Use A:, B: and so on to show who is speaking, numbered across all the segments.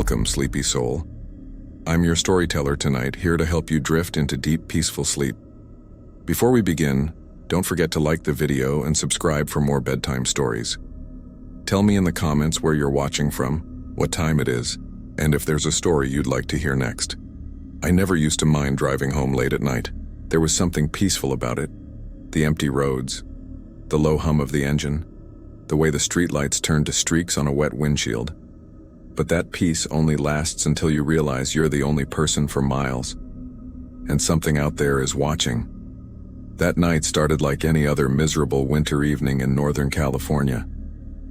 A: Welcome, sleepy soul. I'm your storyteller tonight, here to help you drift into deep, peaceful sleep. Before we begin, don't forget to like the video and subscribe for more bedtime stories. Tell me in the comments where you're watching from, what time it is, and if there's a story you'd like to hear next. I never used to mind driving home late at night. There was something peaceful about it. The empty roads, the low hum of the engine, the way the streetlights turned to streaks on a wet windshield. But that peace only lasts until you realize you're the only person for miles, and something out there is watching. That night started like any other miserable winter evening in Northern California.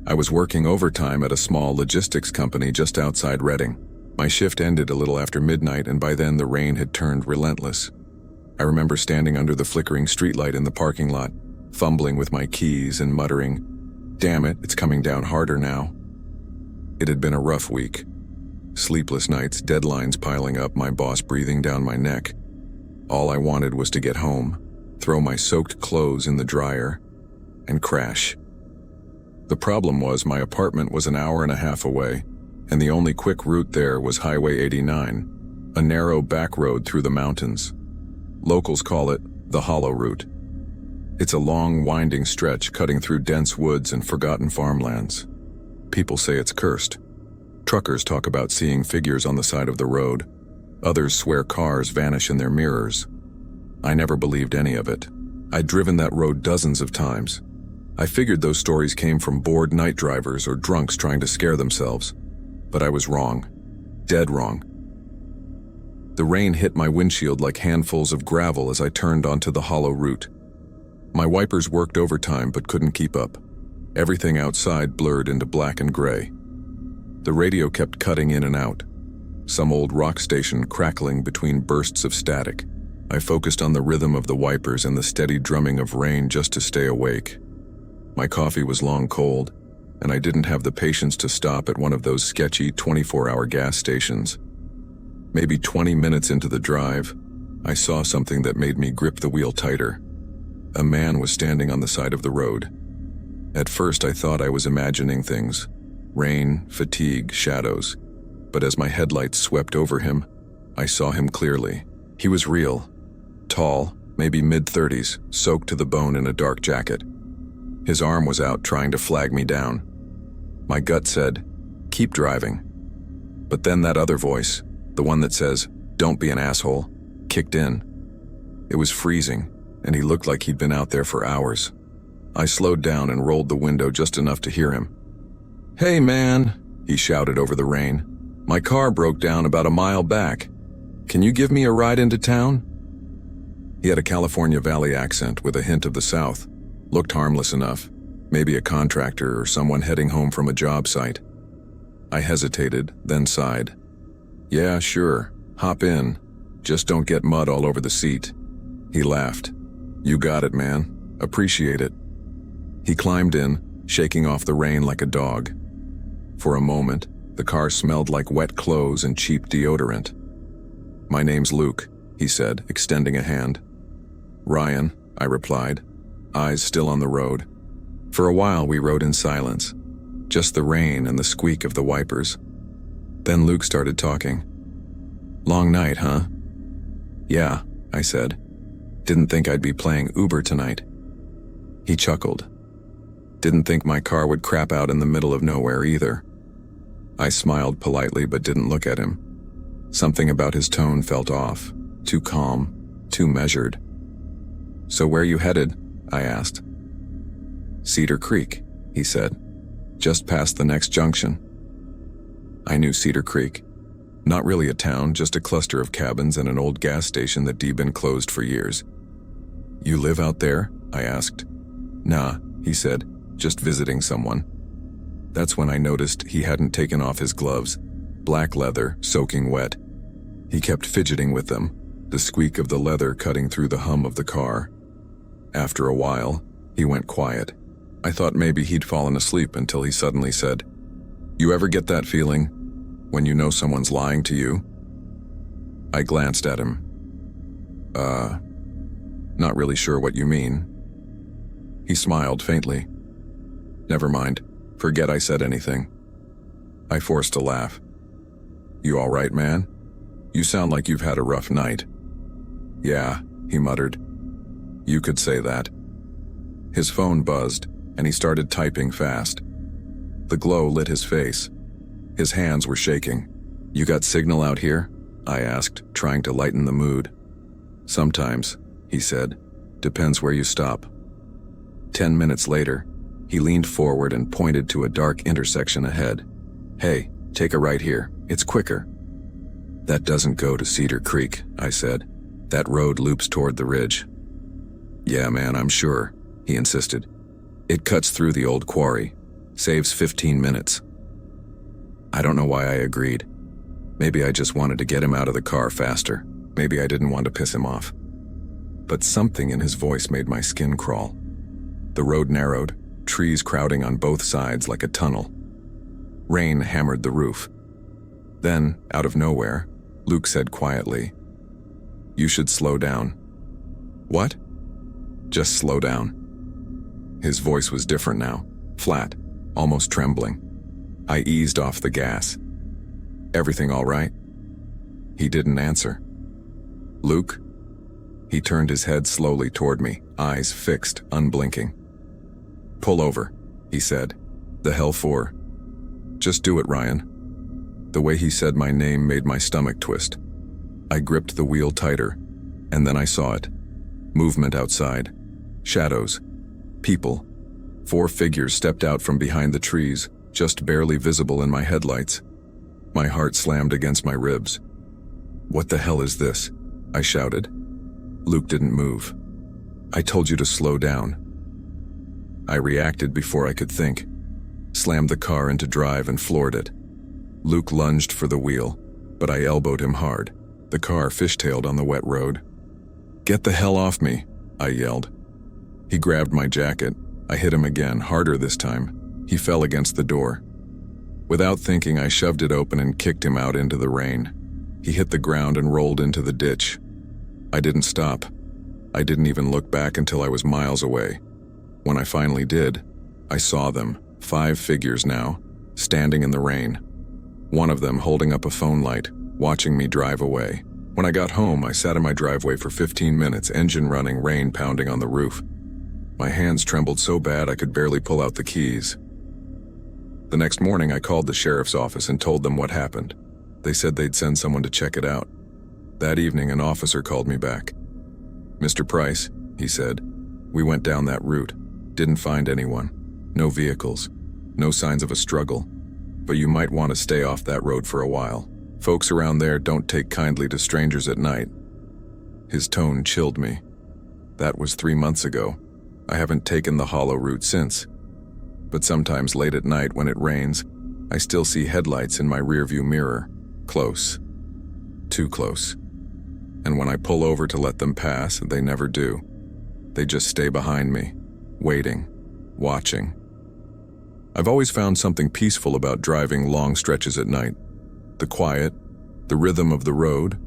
A: I was working overtime at a small logistics company just outside Redding. My shift ended a little after midnight, and by then the rain had turned relentless. I remember standing under the flickering streetlight in the parking lot, fumbling with my keys and muttering, "Damn it, it's coming down harder now." It had been a rough week. Sleepless nights, deadlines piling up, my boss breathing down my neck. All I wanted was to get home, throw my soaked clothes in the dryer, and crash. The problem was my apartment was an hour and a half away, and the only quick route there was Highway 89, a narrow back road through the mountains. Locals call it the Hollow Route. It's a long, winding stretch cutting through dense woods and forgotten farmlands. People say it's cursed. Truckers talk about seeing figures on the side of the road. Others swear cars vanish in their mirrors. I never believed any of it. I'd driven that road dozens of times. I figured those stories came from bored night drivers or drunks trying to scare themselves. But I was wrong. Dead wrong. The rain hit my windshield like handfuls of gravel as I turned onto the Hollow Route. My wipers worked overtime but couldn't keep up. Everything outside blurred into black and gray. The radio kept cutting in and out, some old rock station crackling between bursts of static. I focused on the rhythm of the wipers and the steady drumming of rain just to stay awake. My coffee was long cold, and I didn't have the patience to stop at one of those sketchy 24-hour gas stations. Maybe 20 minutes into the drive, I saw something that made me grip the wheel tighter. A man was standing on the side of the road. At first I thought I was imagining things, rain, fatigue, shadows. But as my headlights swept over him, I saw him clearly. He was real. Tall, maybe mid-30s, soaked to the bone in a dark jacket. His arm was out trying to flag me down. My gut said, "Keep driving." But then that other voice, the one that says, "Don't be an asshole," kicked in. It was freezing, and he looked like he'd been out there for hours. I slowed down and rolled the window just enough to hear him. "Hey man," he shouted over the rain. "My car broke down about a mile back. Can you give me a ride into town?" He had a California Valley accent with a hint of the South. Looked harmless enough, maybe a contractor or someone heading home from a job site. I hesitated, then sighed. "Yeah, sure, hop in. Just don't get mud all over the seat." He laughed. "You got it, man. Appreciate it." He climbed in, shaking off the rain like a dog. For a moment, the car smelled like wet clothes and cheap deodorant. "My name's Luke," he said, extending a hand. "Ryan," I replied, eyes still on the road. For a while we rode in silence, just the rain and the squeak of the wipers. Then Luke started talking. "Long night, huh?" "Yeah," I said. "Didn't think I'd be playing Uber tonight." He chuckled. "Didn't think my car would crap out in the middle of nowhere either." I smiled politely but didn't look at him. Something about his tone felt off, too calm, too measured. "So where you headed?" I asked. "Cedar Creek," he said. "Just past the next junction." I knew Cedar Creek. Not really a town, just a cluster of cabins and an old gas station that'd been closed for years. "You live out there?" I asked. "Nah," he said, "just visiting someone." That's when I noticed he hadn't taken off his gloves, black leather, soaking wet. He kept fidgeting with them, the squeak of the leather cutting through the hum of the car. After a while, he went quiet. I thought maybe he'd fallen asleep until he suddenly said, "You ever get that feeling when you know someone's lying to you?" I glanced at him. Not really sure what you mean." He smiled faintly. "Never mind. Forget I said anything." I forced a laugh. "You all right, man? You sound like you've had a rough night." "Yeah," he muttered. "You could say that." His phone buzzed, and he started typing fast. The glow lit his face. His hands were shaking. "You got signal out here?" I asked, trying to lighten the mood. "Sometimes," he said. "Depends where you stop." 10 minutes later, he leaned forward and pointed to a dark intersection ahead. "Hey, take a right here. It's quicker." "That doesn't go to Cedar Creek," I said. "That road loops toward the ridge." "Yeah, man, I'm sure," he insisted. "It cuts through the old quarry. Saves 15 minutes. I don't know why I agreed. Maybe I just wanted to get him out of the car faster. Maybe I didn't want to piss him off. But something in his voice made my skin crawl. The road narrowed, trees crowding on both sides like a tunnel. Rain hammered the roof. Then, out of nowhere, Luke said quietly, "You should slow down." "What?" "Just slow down." His voice was different now, flat, almost trembling. I eased off the gas. "Everything all right?" He didn't answer. "Luke?" He turned his head slowly toward me, eyes fixed, unblinking. "Pull over," he said. "The hell for?" "Just do it, Ryan." The way he said my name made my stomach twist. I gripped the wheel tighter, and then I saw it. Movement outside. Shadows. People. 4 figures stepped out from behind the trees, just barely visible in my headlights. My heart slammed against my ribs. "What the hell is this?" I shouted. Luke didn't move. "I told you to slow down." I reacted before I could think. Slammed the car into drive and floored it. Luke lunged for the wheel, but I elbowed him hard. The car fishtailed on the wet road. "Get the hell off me," I yelled. He grabbed my jacket. I hit him again, harder this time. He fell against the door. Without thinking, I shoved it open and kicked him out into the rain. He hit the ground and rolled into the ditch. I didn't stop. I didn't even look back until I was miles away. When I finally did, I saw them, 5 figures now, standing in the rain. One of them holding up a phone light, watching me drive away. When I got home, I sat in my driveway for 15 minutes, engine running, rain pounding on the roof. My hands trembled so bad I could barely pull out the keys. The next morning, I called the sheriff's office and told them what happened. They said they'd send someone to check it out. That evening, an officer called me back. "Mr. Price," he said, "we went down that route. Didn't find anyone. No vehicles. No signs of a struggle. But you might want to stay off that road for a while. Folks around there don't take kindly to strangers at night." His tone chilled me. That was 3 months ago. I haven't taken the hollow route since. But sometimes late at night when it rains, I still see headlights in my rearview mirror. Close. Too close. And when I pull over to let them pass, they never do. They just stay behind me, waiting, watching. I've always found something peaceful about driving long stretches at night. The quiet, the rhythm of the road,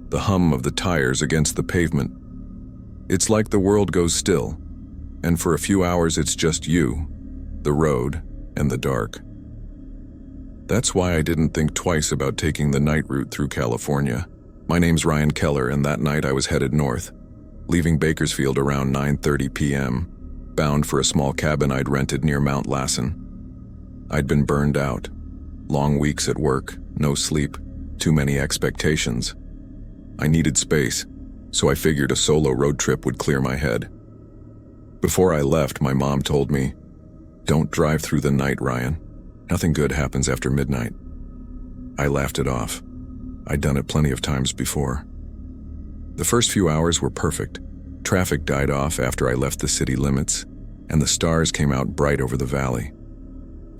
A: the hum of the tires against the pavement. It's like the world goes still, and for a few hours it's just you, the road, and the dark. That's why I didn't think twice about taking the night route through California. My name's Ryan Keller, and that night I was headed north, leaving Bakersfield around 9:30 p.m., bound for a small cabin I'd rented near Mount Lassen. I'd been burned out. Long weeks at work, no sleep, too many expectations. I needed space, so I figured a solo road trip would clear my head. Before I left, my mom told me, "Don't drive through the night, Ryan. Nothing good happens after midnight." I laughed it off. I'd done it plenty of times before. The first few hours were perfect. Traffic died off after I left the city limits, and the stars came out bright over the valley.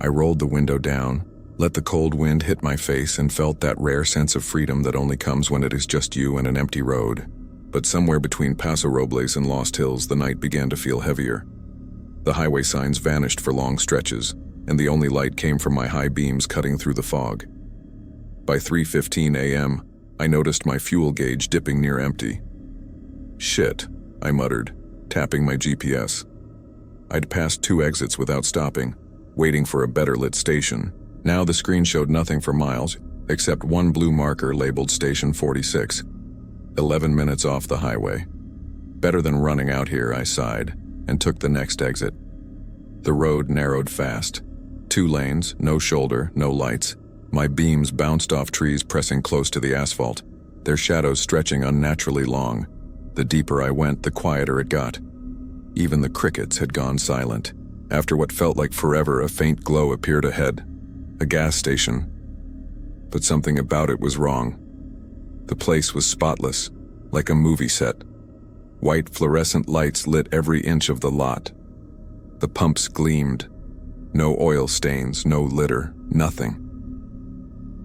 A: I rolled the window down, let the cold wind hit my face, and felt that rare sense of freedom that only comes when it is just you and an empty road. But somewhere between Paso Robles and Lost Hills, the night began to feel heavier. The highway signs vanished for long stretches, and the only light came from my high beams cutting through the fog. By 3:15 a.m., I noticed my fuel gauge dipping near empty. "Shit," I muttered, tapping my GPS. I'd passed 2 exits without stopping, waiting for a better lit station. Now the screen showed nothing for miles, except one blue marker labeled Station 46, 11 minutes off the highway. Better than running out here, I sighed, and took the next exit. The road narrowed fast. 2 lanes, no shoulder, no lights. My beams bounced off trees pressing close to the asphalt, their shadows stretching unnaturally long. The deeper I went, the quieter it got. Even the crickets had gone silent. After what felt like forever, a faint glow appeared ahead. A gas station. But something about it was wrong. The place was spotless, like a movie set. White fluorescent lights lit every inch of the lot. The pumps gleamed. No oil stains, no litter, nothing.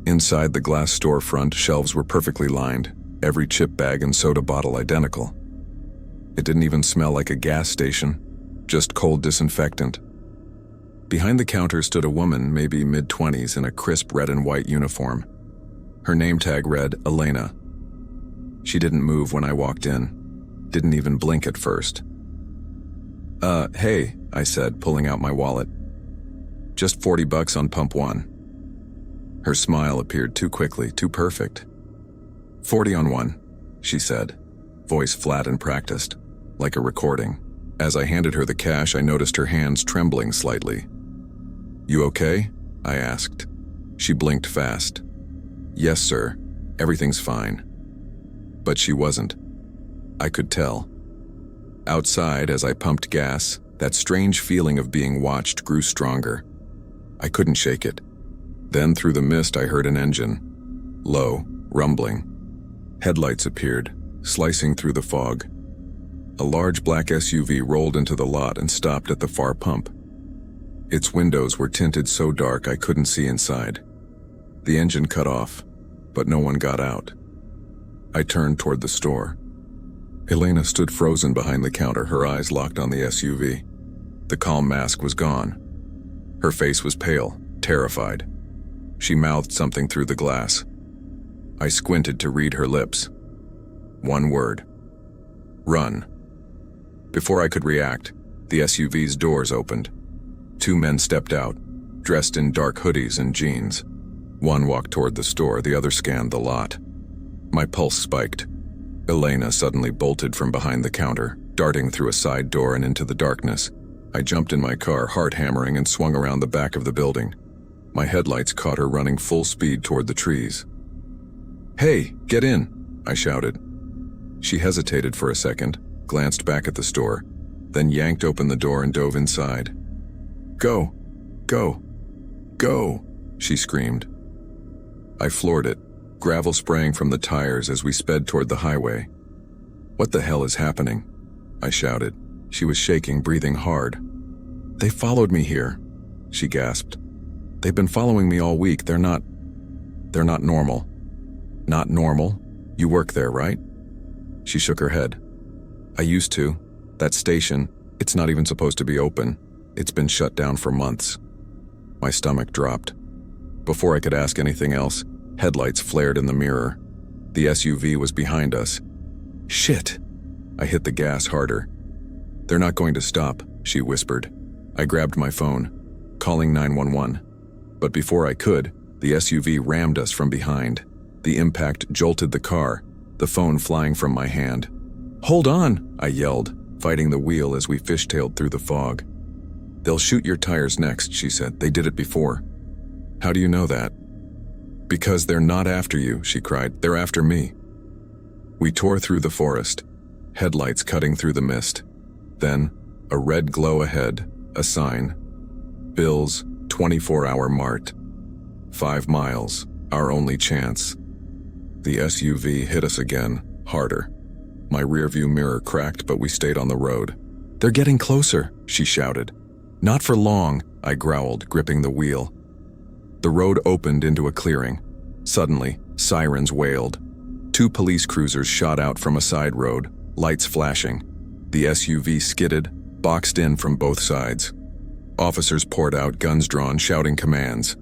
A: Inside the glass storefront, shelves were perfectly lined, every chip bag and soda bottle identical. It didn't even smell like a gas station, just cold disinfectant. Behind the counter stood a woman, maybe mid-20s, in a crisp red and white uniform. Her name tag read Elena. She didn't move when I walked in. Didn't even blink at first. Hey, I said, pulling out my wallet. Just $40 on pump 1. Her smile appeared too quickly, too perfect. 40 on 1, she said, voice flat and practiced, like a recording. As I handed her the cash, I noticed her hands trembling slightly. You okay? I asked. She blinked fast. Yes, sir. Everything's fine. But she wasn't. I could tell. Outside, as I pumped gas, that strange feeling of being watched grew stronger. I couldn't shake it. Then through the mist I heard an engine. Low, rumbling. Headlights appeared, slicing through the fog. A large black SUV rolled into the lot and stopped at the far pump. Its windows were tinted so dark I couldn't see inside. The engine cut off, but no one got out. I turned toward the store. Elena stood frozen behind the counter, her eyes locked on the SUV. The calm mask was gone. Her face was pale, terrified. She mouthed something through the glass. I squinted to read her lips. One word. Run. Before I could react, the SUV's doors opened. 2 men stepped out, dressed in dark hoodies and jeans. One walked toward the store, the other scanned the lot. My pulse spiked. Elena suddenly bolted from behind the counter, darting through a side door and into the darkness. I jumped in my car, heart hammering, and swung around the back of the building. My headlights caught her running full speed toward the trees. Hey, get in, I shouted. She hesitated for a second, glanced back at the store, then yanked open the door and dove inside. Go, go, go, she screamed. I floored it, gravel spraying from the tires as we sped toward the highway. What the hell is happening? I shouted. She was shaking, breathing hard. They followed me here, she gasped. They've been following me all week. They're not normal. Not normal? You work there, right? She shook her head. I used to. That station, it's not even supposed to be open. It's been shut down for months. My stomach dropped. Before I could ask anything else, headlights flared in the mirror. The SUV was behind us. Shit! I hit the gas harder. They're not going to stop, she whispered. I grabbed my phone, calling 911. But before I could, the SUV rammed us from behind. The impact jolted the car, the phone flying from my hand. Hold on, I yelled, fighting the wheel as we fishtailed through the fog. They'll shoot your tires next, she said. They did it before. How do you know that? Because they're not after you, she cried. They're after me. We tore through the forest, headlights cutting through the mist. Then, a red glow ahead, a sign. Bill's 24-hour mart. 5 miles, our only chance. The SUV hit us again, harder. My rearview mirror cracked, but we stayed on the road. They're getting closer, she shouted. Not for long, I growled, gripping the wheel. The road opened into a clearing. Suddenly, sirens wailed. 2 police cruisers shot out from a side road, lights flashing. The SUV skidded, boxed in from both sides. Officers poured out, guns drawn, shouting commands.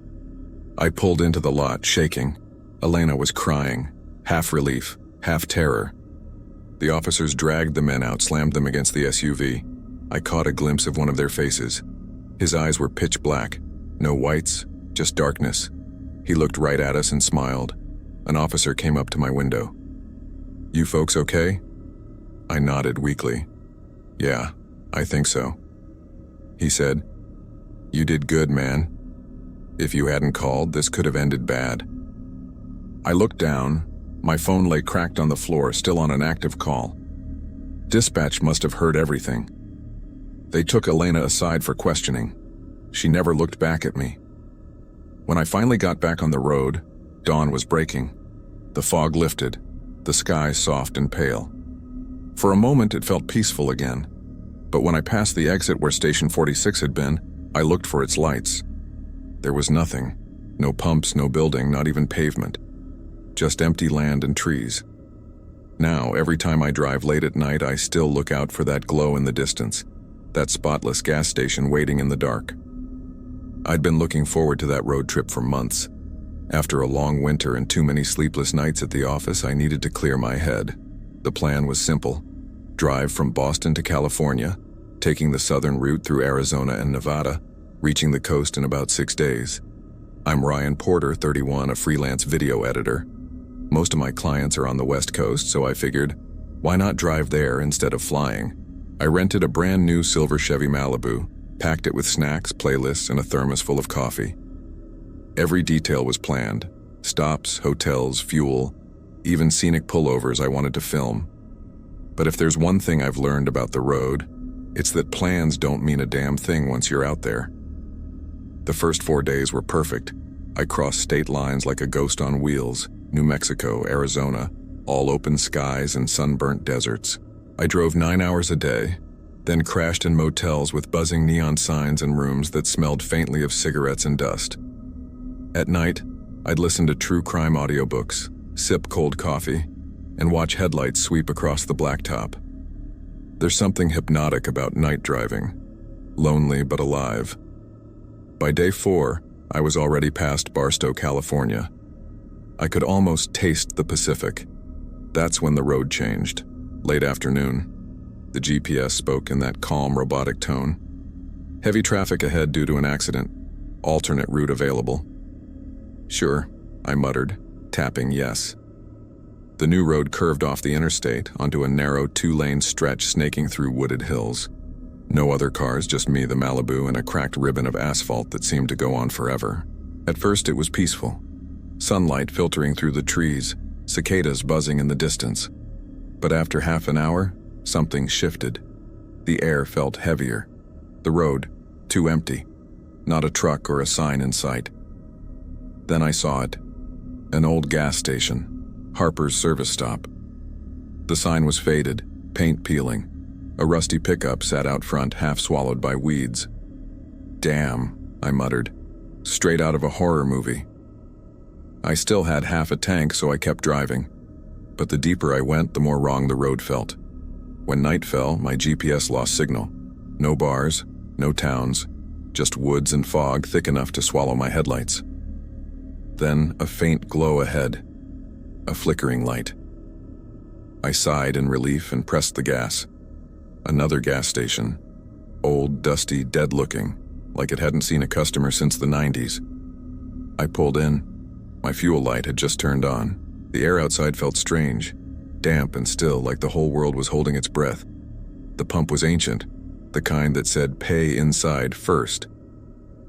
A: I pulled into the lot, shaking. Elena was crying, half relief, half terror. The officers dragged the men out, slammed them against the SUV. I caught a glimpse of one of their faces. His eyes were pitch black, no whites, just darkness. He looked right at us and smiled. An officer came up to my window. "You folks okay?" I nodded weakly. "Yeah, I think so." He said, "You did good, man. If you hadn't called, this could have ended bad." I looked down. My phone lay cracked on the floor, still on an active call. Dispatch must have heard everything. They took Elena aside for questioning. She never looked back at me. When I finally got back on the road, dawn was breaking. The fog lifted, the sky soft and pale. For a moment it felt peaceful again, but when I passed the exit where Station 46 had been, I looked for its lights. There was nothing. No pumps, no building, not even pavement. Just empty land and trees. Now, every time I drive late at night, I still look out for that glow in the distance, that spotless gas station waiting in the dark. I'd been looking forward to that road trip for months. After a long winter and too many sleepless nights at the office, I needed to clear my head. The plan was simple. Drive from Boston to California, taking the southern route through Arizona and Nevada, reaching the coast in about 6 days. I'm Ryan Porter, 31, a freelance video editor. Most of my clients are on the West Coast, so I figured, why not drive there instead of flying? I rented a brand new silver Chevy Malibu, packed it with snacks, playlists, and a thermos full of coffee. Every detail was planned. Stops, hotels, fuel, even scenic pullovers I wanted to film. But if there's one thing I've learned about the road, it's that plans don't mean a damn thing once you're out there. The first 4 days were perfect. I crossed state lines like a ghost on wheels. New Mexico, Arizona, all open skies and sunburnt deserts. I drove 9 hours a day, then crashed in motels with buzzing neon signs and rooms that smelled faintly of cigarettes and dust. At night, I'd listen to true crime audiobooks, sip cold coffee, and watch headlights sweep across the blacktop. There's something hypnotic about night driving, lonely but alive. By day 4, I was already past Barstow, California. I could almost taste the Pacific. That's when the road changed. Late afternoon. The GPS spoke in that calm, robotic tone. Heavy traffic ahead due to an accident. Alternate route available. Sure, I muttered, tapping yes. The new road curved off the interstate onto a narrow 2-lane stretch snaking through wooded hills. No other cars, just me, the Malibu, and a cracked ribbon of asphalt that seemed to go on forever. At first it was peaceful. Sunlight filtering through the trees, cicadas buzzing in the distance. But after half an hour, something shifted. The air felt heavier. The road, too empty. Not a truck or a sign in sight. Then I saw it. An old gas station. Harper's service stop. The sign was faded, paint peeling. A rusty pickup sat out front, half swallowed by weeds. "Damn," I muttered. Straight out of a horror movie. I still had half a tank, so I kept driving. But the deeper I went, the more wrong the road felt. When night fell, my GPS lost signal. No bars, no towns, just woods and fog thick enough to swallow my headlights. Then a faint glow ahead. A flickering light. I sighed in relief and pressed the gas. Another gas station. Old, dusty, dead-looking, like it hadn't seen a customer since the 90s. I pulled in. My fuel light had just turned on. The air outside felt strange, damp and still, like the whole world was holding its breath. The pump was ancient, the kind that said pay inside first.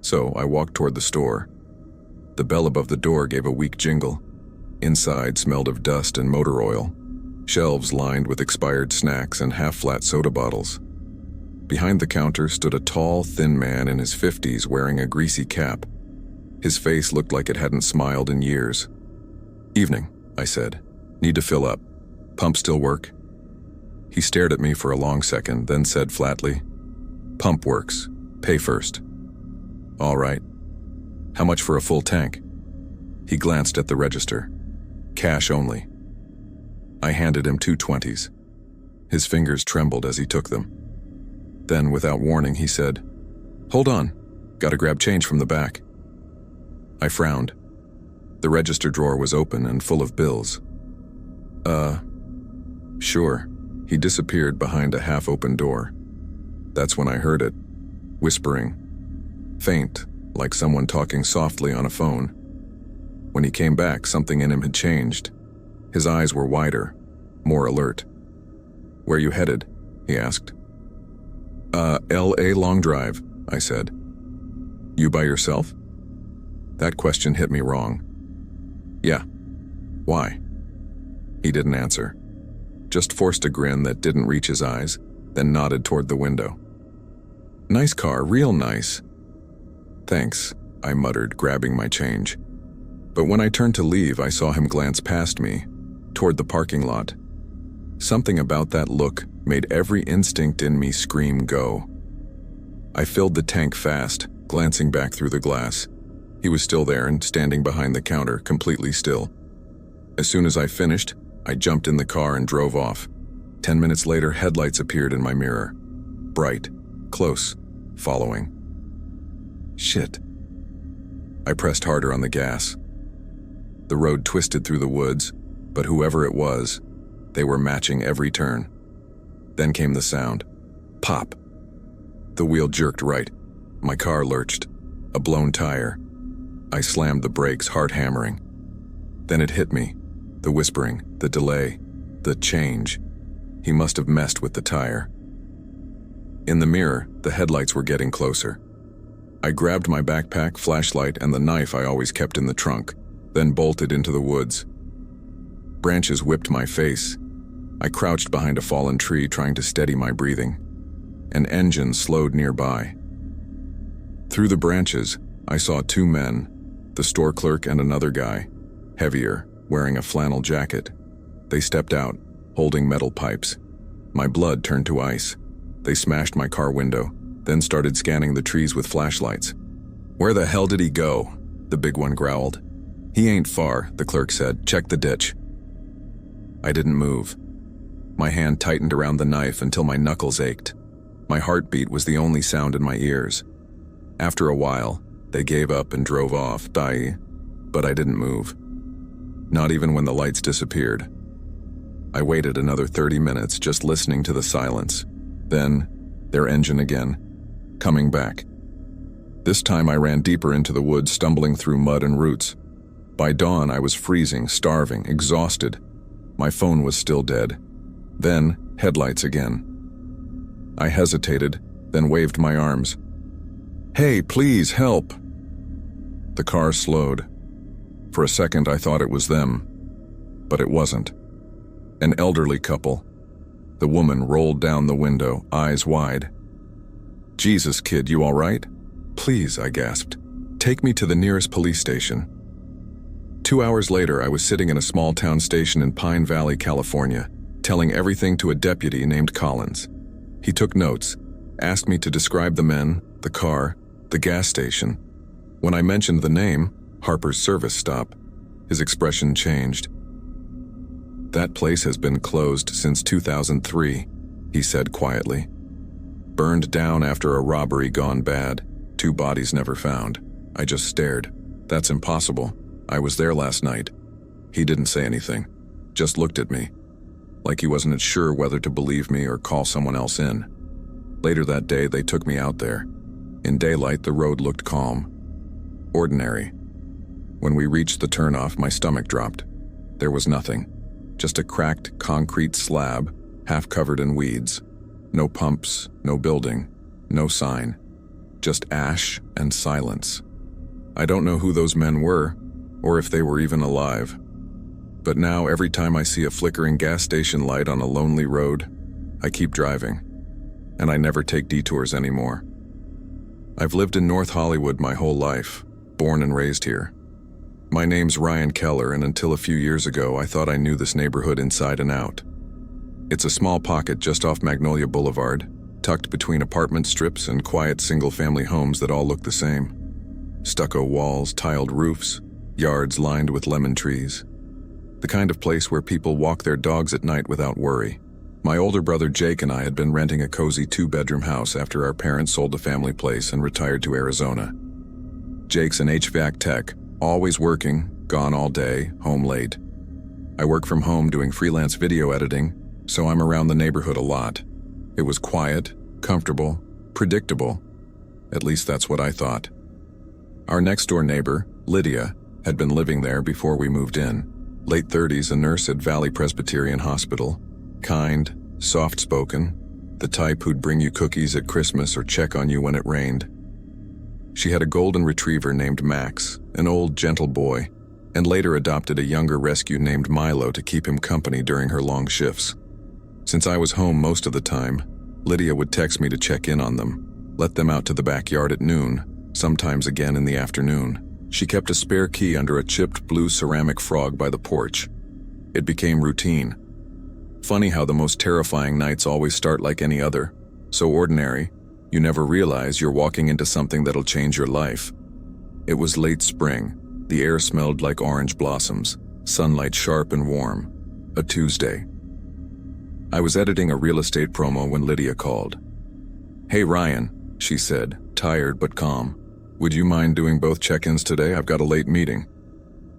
A: So I walked toward the store. The bell above the door gave a weak jingle. Inside smelled of dust and motor oil. Shelves lined with expired snacks and half-flat soda bottles. Behind the counter stood a tall, thin man in his 50s wearing a greasy cap. His face looked like it hadn't smiled in years. "Evening," I said. "Need to fill up. Pump still work?" He stared at me for a long second, then said flatly, "Pump works. Pay first." "All right. How much for a full tank?" He glanced at the register. "Cash only." I handed him 2 20s. His fingers trembled as he took them. Then, without warning, he said, "Hold on. Gotta grab change from the back." I frowned. The register drawer was open and full of bills. Sure." He disappeared behind a half-open door. That's when I heard it, whispering. Faint, like someone talking softly on a phone. When he came back, something in him had changed. His eyes were wider, more alert. "Where you headed?" he asked. LA long drive," I said. "You by yourself?" That question hit me wrong. "Yeah. Why?" He didn't answer. Just forced a grin that didn't reach his eyes, then nodded toward the window. "Nice car, real nice." "Thanks," I muttered, grabbing my change. But when I turned to leave, I saw him glance past me, toward the parking lot. Something about that look made every instinct in me scream go. I filled the tank fast, glancing back through the glass. He was still there and standing behind the counter, completely still. As soon as I finished, I jumped in the car and drove off. 10 minutes later, headlights appeared in my mirror. Bright, close, following. Shit. I pressed harder on the gas. The road twisted through the woods, but whoever it was, they were matching every turn. Then came the sound. Pop. The wheel jerked right. My car lurched. A blown tire. I slammed the brakes, heart hammering. Then it hit me. The whispering, the delay, the change. He must have messed with the tire. In the mirror, the headlights were getting closer. I grabbed my backpack, flashlight, and the knife I always kept in the trunk, then bolted into the woods. Branches whipped my face. I crouched behind a fallen tree, trying to steady my breathing. An engine slowed nearby. Through the branches, I saw two men, the store clerk and another guy, heavier, wearing a flannel jacket. They stepped out, holding metal pipes. My blood turned to ice. They smashed my car window, then started scanning the trees with flashlights. "Where the hell did he go?" the big one growled. "He ain't far," the clerk said. "Check the ditch." I didn't move. My hand tightened around the knife until my knuckles ached. My heartbeat was the only sound in my ears. After a while, they gave up and drove off, but I didn't move. Not even when the lights disappeared. I waited another 30 minutes just listening to the silence. Then, their engine again, coming back. This time I ran deeper into the woods, stumbling through mud and roots. By dawn, I was freezing, starving, exhausted. My phone was still dead. Then, headlights again. I hesitated, then waved my arms. "Hey, please, help!" The car slowed. For a second, I thought it was them, but it wasn't. An elderly couple. The woman rolled down the window, eyes wide. "Jesus, kid, you all right?" "Please," I gasped. "Take me to the nearest police station." 2 hours later, I was sitting in a small town station in Pine Valley, California, telling everything to a deputy named Collins. He took notes, asked me to describe the men, the car, the gas station. When I mentioned the name, Harper's service stop, his expression changed. "That place has been closed since 2003, he said quietly. "Burned down after a robbery gone bad. 2 bodies never found." I just stared. "That's impossible. I was there last night." He didn't say anything, just looked at me, like he wasn't sure whether to believe me or call someone else in. Later that day, they took me out there. In daylight, the road looked calm. Ordinary. When we reached the turnoff, my stomach dropped. There was nothing. Just a cracked concrete slab, half covered in weeds. No pumps, no building, no sign. Just ash and silence. I don't know who those men were, or if they were even alive. But now, every time I see a flickering gas station light on a lonely road, I keep driving. And I never take detours anymore. I've lived in North Hollywood my whole life, born and raised here. My name's Ryan Keller, and until a few years ago, I thought I knew this neighborhood inside and out. It's a small pocket just off Magnolia Boulevard, tucked between apartment strips and quiet single-family homes that all look the same. Stucco walls, tiled roofs, yards lined with lemon trees. The kind of place where people walk their dogs at night without worry. My older brother Jake and I had been renting a cozy 2-bedroom house after our parents sold the family place and retired to Arizona. Jake's an HVAC tech, always working, gone all day, home late. I work from home doing freelance video editing, so I'm around the neighborhood a lot. It was quiet, comfortable, predictable. At least that's what I thought. Our next-door neighbor, Lydia, had been living there before we moved in. Late 30s, a nurse at Valley Presbyterian Hospital. Kind, soft-spoken, the type who'd bring you cookies at Christmas or check on you when it rained. She had a golden retriever named Max, an old, gentle boy, and later adopted a younger rescue named Milo to keep him company during her long shifts. Since I was home most of the time, Lydia would text me to check in on them, let them out to the backyard at noon, sometimes again in the afternoon. She kept a spare key under a chipped blue ceramic frog by the porch. It became routine. Funny how the most terrifying nights always start like any other, so ordinary, you never realize you're walking into something that'll change your life. It was late spring. The air smelled like orange blossoms, sunlight sharp and warm. A Tuesday. I was editing a real estate promo when Lydia called. "Hey Ryan," she said, tired but calm. "Would you mind doing both check-ins today? I've got a late meeting."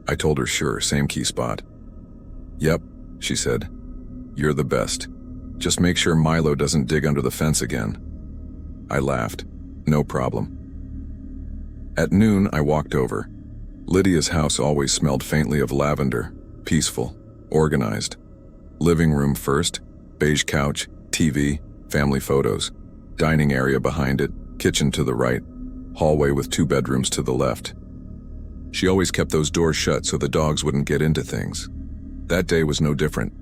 A: I told her sure, same key spot. "Yep," she said. "You're the best. Just make sure Milo doesn't dig under the fence again." I laughed. No problem. At noon, I walked over. Lydia's house always smelled faintly of lavender, peaceful, organized. Living room first, beige couch, TV, family photos. Dining area behind it, kitchen to the right, hallway with 2 bedrooms to the left. She always kept those doors shut so the dogs wouldn't get into things. That day was no different.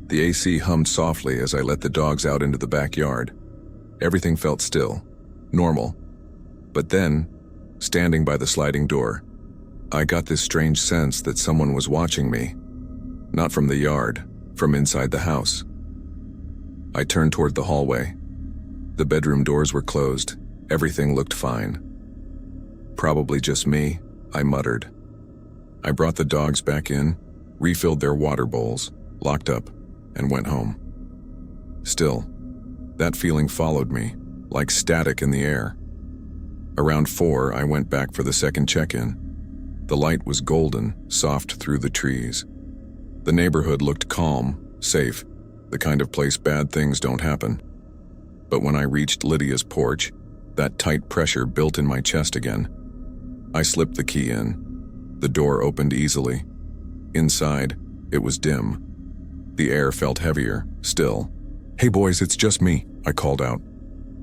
A: The AC hummed softly as I let the dogs out into the backyard. Everything felt still, normal. But then, standing by the sliding door, I got this strange sense that someone was watching me. Not from the yard, from inside the house. I turned toward the hallway. The bedroom doors were closed. Everything looked fine. "Probably just me," I muttered. I brought the dogs back in, refilled their water bowls, locked up, and went home. Still, that feeling followed me, like static in the air. Around 4, I went back for the second check-in. The light was golden, soft through the trees. The neighborhood looked calm, safe, the kind of place bad things don't happen. But when I reached Lydia's porch, that tight pressure built in my chest again. I slipped the key in. The door opened easily. Inside, it was dim. The air felt heavier, still. "Hey boys, it's just me," I called out.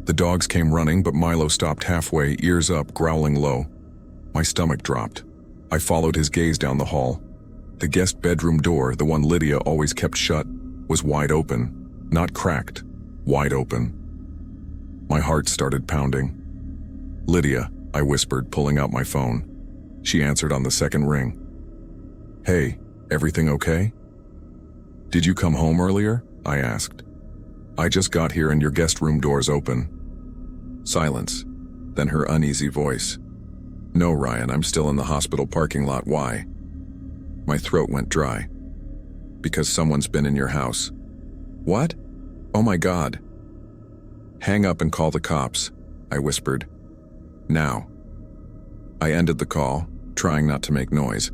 A: The dogs came running, but Milo stopped halfway, ears up, growling low. My stomach dropped. I followed his gaze down the hall. The guest bedroom door, the one Lydia always kept shut, was wide open. Not cracked, wide open. My heart started pounding. "Lydia," I whispered, pulling out my phone. She answered on the second ring. "Hey, everything okay?" "Did you come home earlier?" I asked. "I just got here and your guest room door's open." Silence, then her uneasy voice. "No, Ryan, I'm still in the hospital parking lot. Why?" My throat went dry. "Because someone's been in your house." "What? Oh my God." "Hang up and call the cops," I whispered. "Now." I ended the call, trying not to make noise.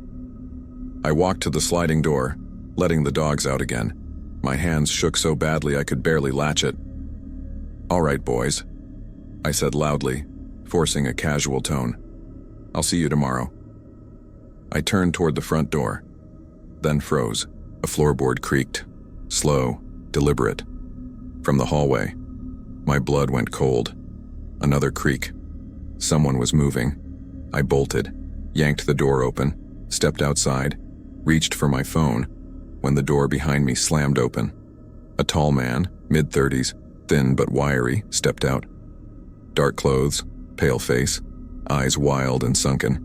A: I walked to the sliding door, letting the dogs out again. My hands shook so badly I could barely latch it. "All right, boys," I said loudly, forcing a casual tone. "I'll see you tomorrow." I turned toward the front door, then froze. A floorboard creaked, slow, deliberate. From the hallway, my blood went cold. Another creak. Someone was moving. I bolted, yanked the door open, stepped outside, reached for my phone, when the door behind me slammed open. A tall man, mid-30s, thin but wiry, stepped out. Dark clothes, pale face, eyes wild and sunken.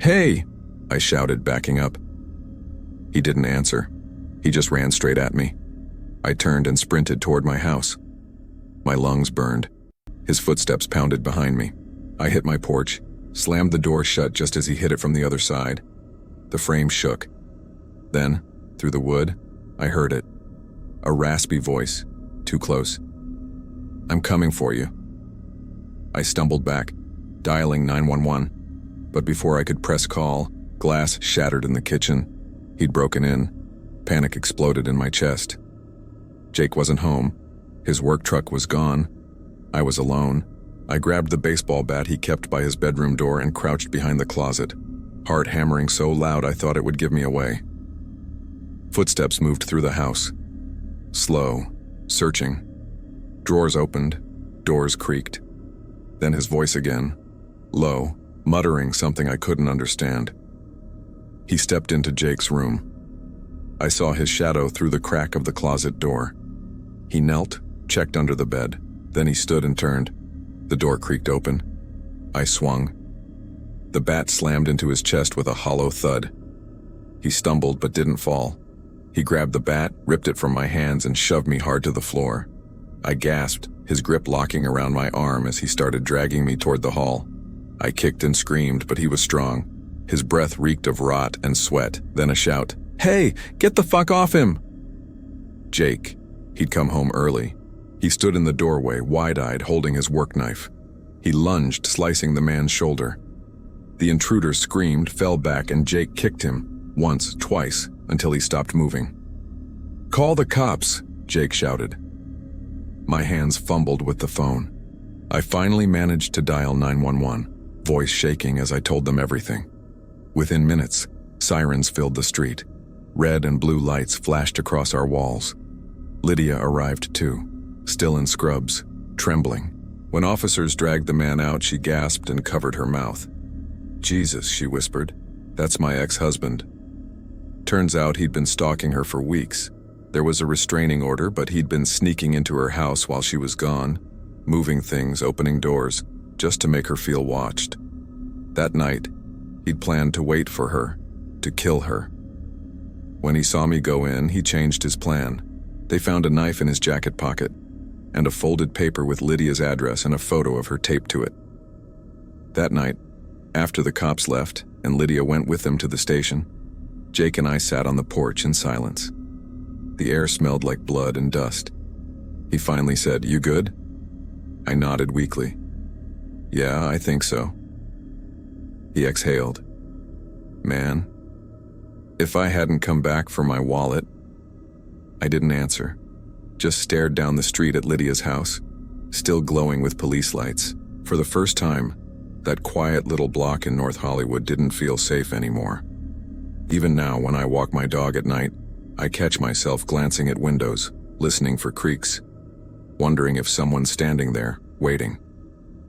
A: "Hey!" I shouted, backing up. He didn't answer. He just ran straight at me. I turned and sprinted toward my house. My lungs burned. His footsteps pounded behind me. I hit my porch, slammed the door shut just as he hit it from the other side. The frame shook. Then, through the wood, I heard it. A raspy voice, too close. "I'm coming for you." I stumbled back, dialing 911, but before I could press call, glass shattered in the kitchen. He'd broken in. Panic exploded in my chest. Jake wasn't home. His work truck was gone. I was alone. I grabbed the baseball bat he kept by his bedroom door and crouched behind the closet. heart hammering so loud I thought it would give me away. Footsteps moved through the house. Slow, searching. Drawers opened, doors creaked. Then his voice again, low, muttering something I couldn't understand. He stepped into Jake's room. I saw his shadow through the crack of the closet door. He knelt, checked under the bed. Then he stood and turned. The door creaked open. I swung. The bat slammed into his chest with a hollow thud. He stumbled but didn't fall. He grabbed the bat, ripped it from my hands, and shoved me hard to the floor. I gasped, his grip locking around my arm as he started dragging me toward the hall. I kicked and screamed, but he was strong. His breath reeked of rot and sweat, then a shout, "Hey, get the fuck off him!" Jake. He'd come home early. He stood in the doorway, wide-eyed, holding his work knife. He lunged, slicing the man's shoulder. The intruder screamed, fell back, and Jake kicked him, once, twice, until he stopped moving. "Call the cops," Jake shouted. My hands fumbled with the phone. I finally managed to dial 911, voice shaking as I told them everything. Within minutes, sirens filled the street. Red and blue lights flashed across our walls. Lydia arrived too, still in scrubs, trembling. When officers dragged the man out, she gasped and covered her mouth. "Jesus," she whispered, "that's my ex-husband." Turns out he'd been stalking her for weeks. There was a restraining order, but he'd been sneaking into her house while she was gone, moving things, opening doors, just to make her feel watched. That night, he'd planned to wait for her, to kill her. When he saw me go in, he changed his plan. They found a knife in his jacket pocket, and a folded paper with Lydia's address and a photo of her taped to it. That night, after the cops left and Lydia went with them to the station, Jake and I sat on the porch in silence. The air smelled like blood and dust. He finally said, "You good?" I nodded weakly. "Yeah, I think so." He exhaled. "Man, if I hadn't come back for my wallet..." I didn't answer, just stared down the street at Lydia's house, still glowing with police lights. For the first time, that quiet little block in North Hollywood didn't feel safe anymore. Even now, when I walk my dog at night, I catch myself glancing at windows, listening for creaks, wondering if someone's standing there, waiting.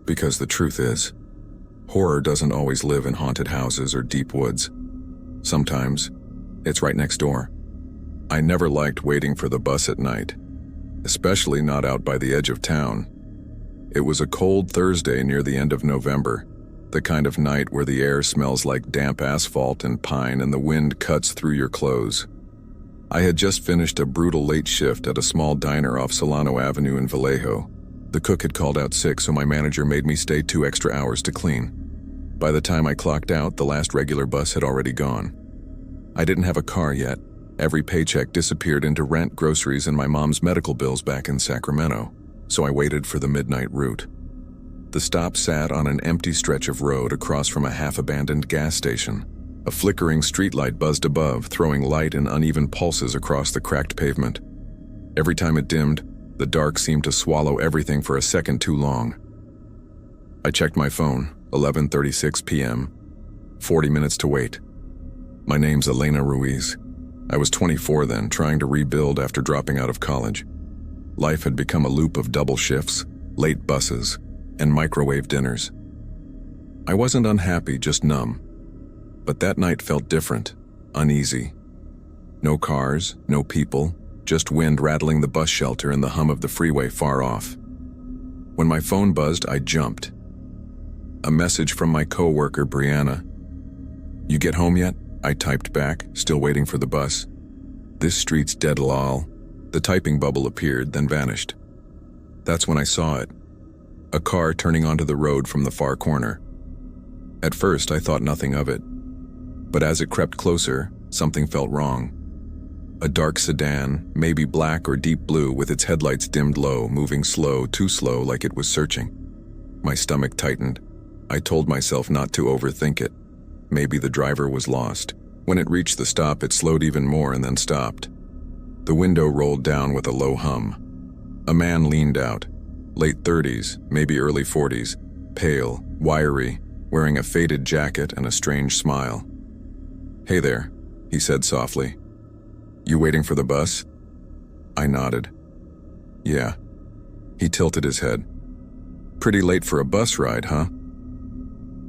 A: Because the truth is, horror doesn't always live in haunted houses or deep woods. Sometimes, it's right next door. I never liked waiting for the bus at night, especially not out by the edge of town. It was a cold Thursday near the end of November, the kind of night where the air smells like damp asphalt and pine and the wind cuts through your clothes. I had just finished a brutal late shift at a small diner off Solano Avenue in Vallejo. The cook had called out sick, so my manager made me stay 2 extra hours to clean. By the time I clocked out, the last regular bus had already gone. I didn't have a car yet. Every paycheck disappeared into rent, groceries, and my mom's medical bills back in Sacramento, so I waited for the midnight route. The stop sat on an empty stretch of road across from a half-abandoned gas station. A flickering streetlight buzzed above, throwing light in uneven pulses across the cracked pavement. Every time it dimmed, the dark seemed to swallow everything for a second too long. I checked my phone, 11:36 p.m., 40 minutes to wait. My name's Elena Ruiz. I was 24 then, trying to rebuild after dropping out of college. Life had become a loop of double shifts, late buses, and microwave dinners. I wasn't unhappy, just numb. But that night felt different, uneasy. No cars, no people, just wind rattling the bus shelter and the hum of the freeway far off. When my phone buzzed, I jumped. A message from my coworker, Brianna. "You get home yet?" I typed back, still waiting for the bus. "This street's dead, lol." The typing bubble appeared, then vanished. That's when I saw it. A car turning onto the road from the far corner. At first, I thought nothing of it. But as it crept closer, something felt wrong. A dark sedan, maybe black or deep blue, with its headlights dimmed low, moving slow, too slow, like it was searching. My stomach tightened. I told myself not to overthink it. Maybe the driver was lost. When it reached the stop, it slowed even more and then stopped. The window rolled down with a low hum. A man leaned out, late 30s, maybe early 40s, pale, wiry, wearing a faded jacket and a strange smile. "Hey there," he said softly. "You waiting for the bus?" I nodded. "Yeah." He tilted his head. "Pretty late for a bus ride, huh?"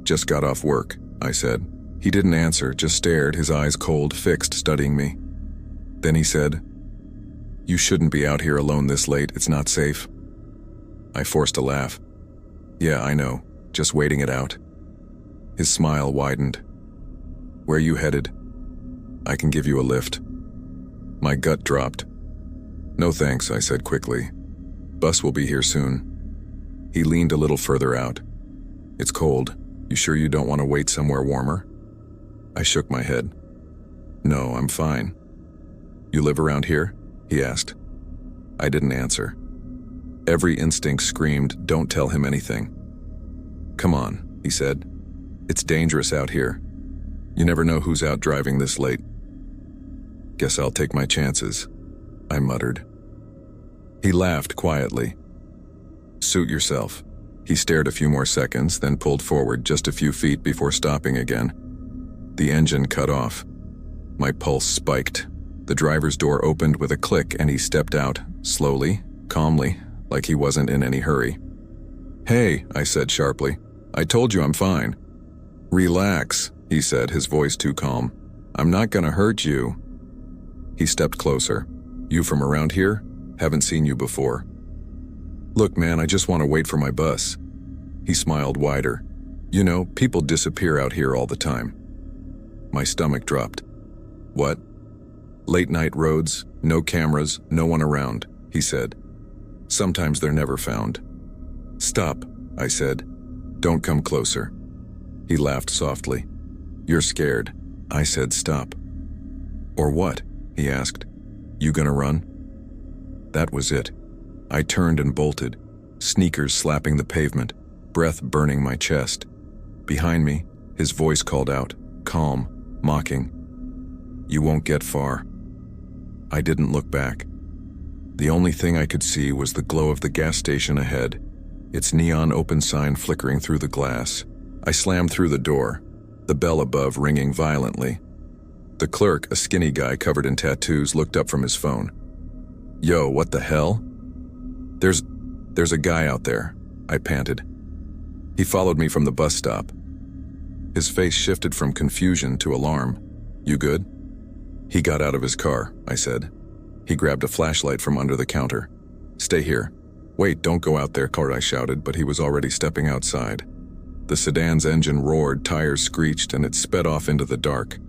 A: "Just got off work," I said. He didn't answer, just stared, his eyes cold, fixed, studying me. Then he said, "You shouldn't be out here alone this late, it's not safe." I forced a laugh. "Yeah, I know, just waiting it out." His smile widened. "Where you headed?" "I can give you a lift." My gut dropped. "No thanks," I said quickly. "Bus will be here soon." He leaned a little further out. "It's cold. You sure you don't want to wait somewhere warmer?" I shook my head. "No, I'm fine." "You live around here?" he asked. I didn't answer. Every instinct screamed, "Don't tell him anything." "Come on," he said. "It's dangerous out here. You never know who's out driving this late." "Guess I'll take my chances," I muttered. He laughed quietly. "Suit yourself." He stared a few more seconds, then pulled forward just a few feet before stopping again. The engine cut off. My pulse spiked. The driver's door opened with a click and he stepped out, slowly, calmly, like he wasn't in any hurry. "Hey," I said sharply. "I told you I'm fine." "Relax," he said, his voice too calm. "I'm not gonna hurt you." He stepped closer. "You from around here? Haven't seen you before." "Look, man, I just want to wait for my bus." He smiled wider. "You know, people disappear out here all the time." My stomach dropped. "What?" "Late night roads, no cameras, no one around," he said. "Sometimes they're never found." "Stop," I said. "Don't come closer." He laughed softly. "You're scared." I said, "Stop." "Or what?" he asked. "You gonna run?" That was it. I turned and bolted, sneakers slapping the pavement, breath burning my chest. Behind me, his voice called out, calm, mocking. "You won't get far." I didn't look back. The only thing I could see was the glow of the gas station ahead, its neon open sign flickering through the glass. I slammed through the door, the bell above ringing violently. The clerk, a skinny guy covered in tattoos, looked up from his phone. "Yo, what the hell?" There's a guy out there," I panted. He followed me from the bus stop. His face shifted from confusion to alarm. "You good?" "He got out of his car," I said. He grabbed a flashlight from under the counter. "Stay here." "Wait, don't go out there," I shouted, but he was already stepping outside. The sedan's engine roared, tires screeched, and it sped off into the dark.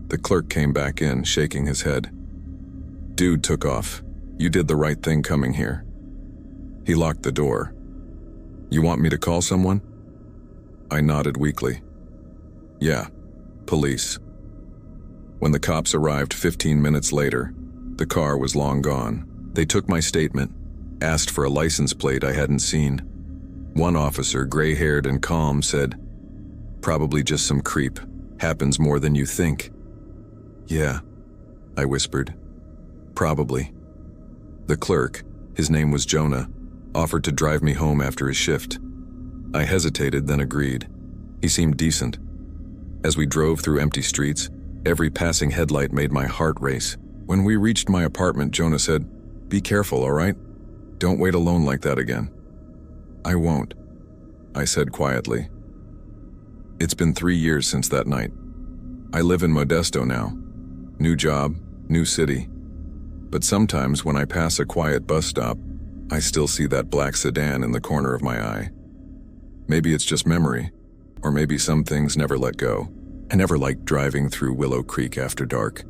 A: The clerk came back in, shaking his head. "Dude took off. You did the right thing coming here." He locked the door. "You want me to call someone?" I nodded weakly. "Yeah, police." When the cops arrived 15 minutes later, the car was long gone. They took my statement, asked for a license plate I hadn't seen. One officer, gray-haired and calm, said, "Probably just some creep. Happens more than you think." "Yeah," I whispered. "Probably." The clerk, his name was Jonah, offered to drive me home after his shift. I hesitated, then agreed. He seemed decent. As we drove through empty streets, every passing headlight made my heart race. When we reached my apartment, Jonah said, "Be careful, all right? Don't wait alone like that again." "I won't," I said quietly. It's been 3 years since that night. I live in Modesto now. New job, new city. But sometimes when I pass a quiet bus stop, I still see that black sedan in the corner of my eye. Maybe it's just memory, or maybe some things never let go. I never liked driving through Willow Creek after dark.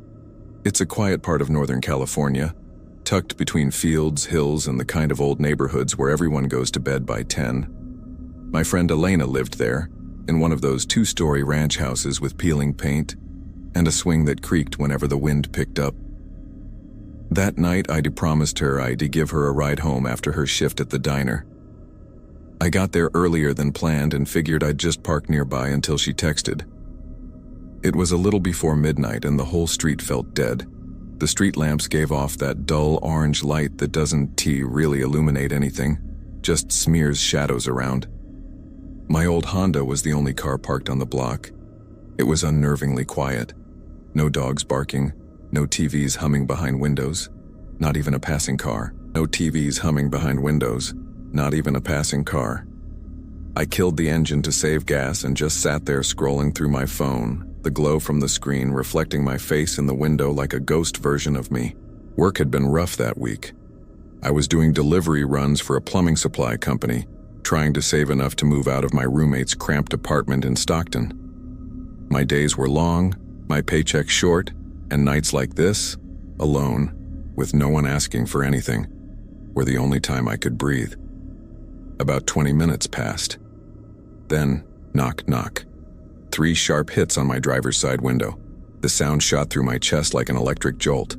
A: It's a quiet part of Northern California, tucked between fields, hills, and the kind of old neighborhoods where everyone goes to bed by 10. My friend Elena lived there, in one of those 2-story ranch houses with peeling paint, and a swing that creaked whenever the wind picked up. That night, I'd promised her I'd give her a ride home after her shift at the diner. I got there earlier than planned and figured I'd just park nearby until she texted. It was a little before midnight and the whole street felt dead. The street lamps gave off that dull orange light that doesn't really illuminate anything, just smears shadows around. My old Honda was the only car parked on the block. It was unnervingly quiet. No dogs barking, no TVs humming behind windows, not even a passing car. No TVs humming behind windows, not even a passing car. I killed the engine to save gas and just sat there scrolling through my phone, the glow from the screen reflecting my face in the window like a ghost version of me. Work had been rough that week. I was doing delivery runs for a plumbing supply company, trying to save enough to move out of my roommate's cramped apartment in Stockton. My days were long, my paycheck short, and nights like this, alone, with no one asking for anything, were the only time I could breathe. About 20 minutes passed. Then, knock, knock. 3 sharp hits on my driver's side window. The sound shot through my chest like an electric jolt.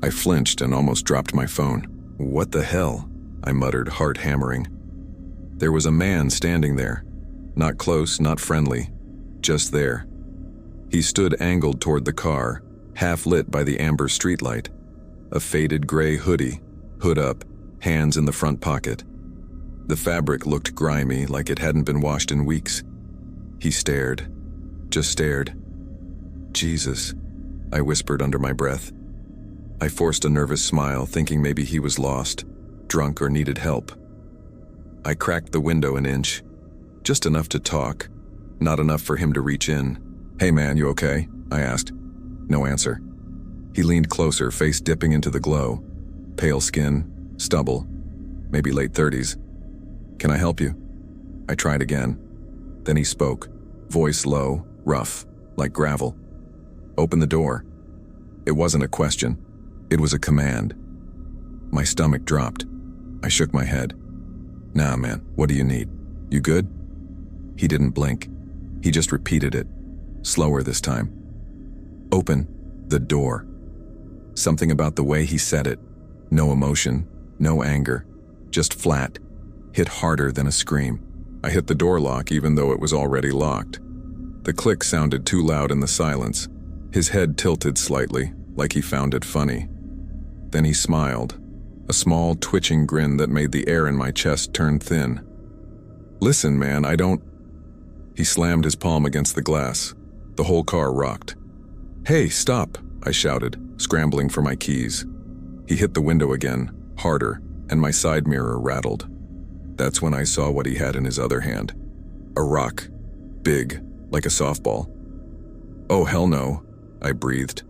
A: I flinched and almost dropped my phone. "What the hell?" I muttered, heart hammering. There was a man standing there. Not close, not friendly. Just there. He stood angled toward the car, half lit by the amber streetlight. A faded gray hoodie, hood up, hands in the front pocket. The fabric looked grimy, like it hadn't been washed in weeks. He stared. Just stared. "Jesus," I whispered under my breath. I forced a nervous smile, thinking maybe he was lost, drunk or needed help. I cracked the window an inch. Just enough to talk, not enough for him to reach in. "Hey man, you okay?" I asked. No answer. He leaned closer, face dipping into the glow. Pale skin, stubble, maybe late 30s. "Can I help you?" I tried again. Then he spoke, voice low, rough, like gravel. "Open the door." It wasn't a question. It was a command. My stomach dropped. I shook my head. "Nah, man, what do you need? You good?" He didn't blink. He just repeated it, slower this time. "Open the door." Something about the way he said it. No emotion, no anger, just flat. Hit harder than a scream. I hit the door lock even though it was already locked. The click sounded too loud in the silence. His head tilted slightly, like he found it funny. Then he smiled, a small twitching grin that made the air in my chest turn thin. "Listen, man, I don't..." He slammed his palm against the glass. The whole car rocked. "Hey, stop," I shouted, scrambling for my keys. He hit the window again, harder, and my side mirror rattled. That's when I saw what he had in his other hand. A rock. Big, like a softball. "Oh, hell no," I breathed.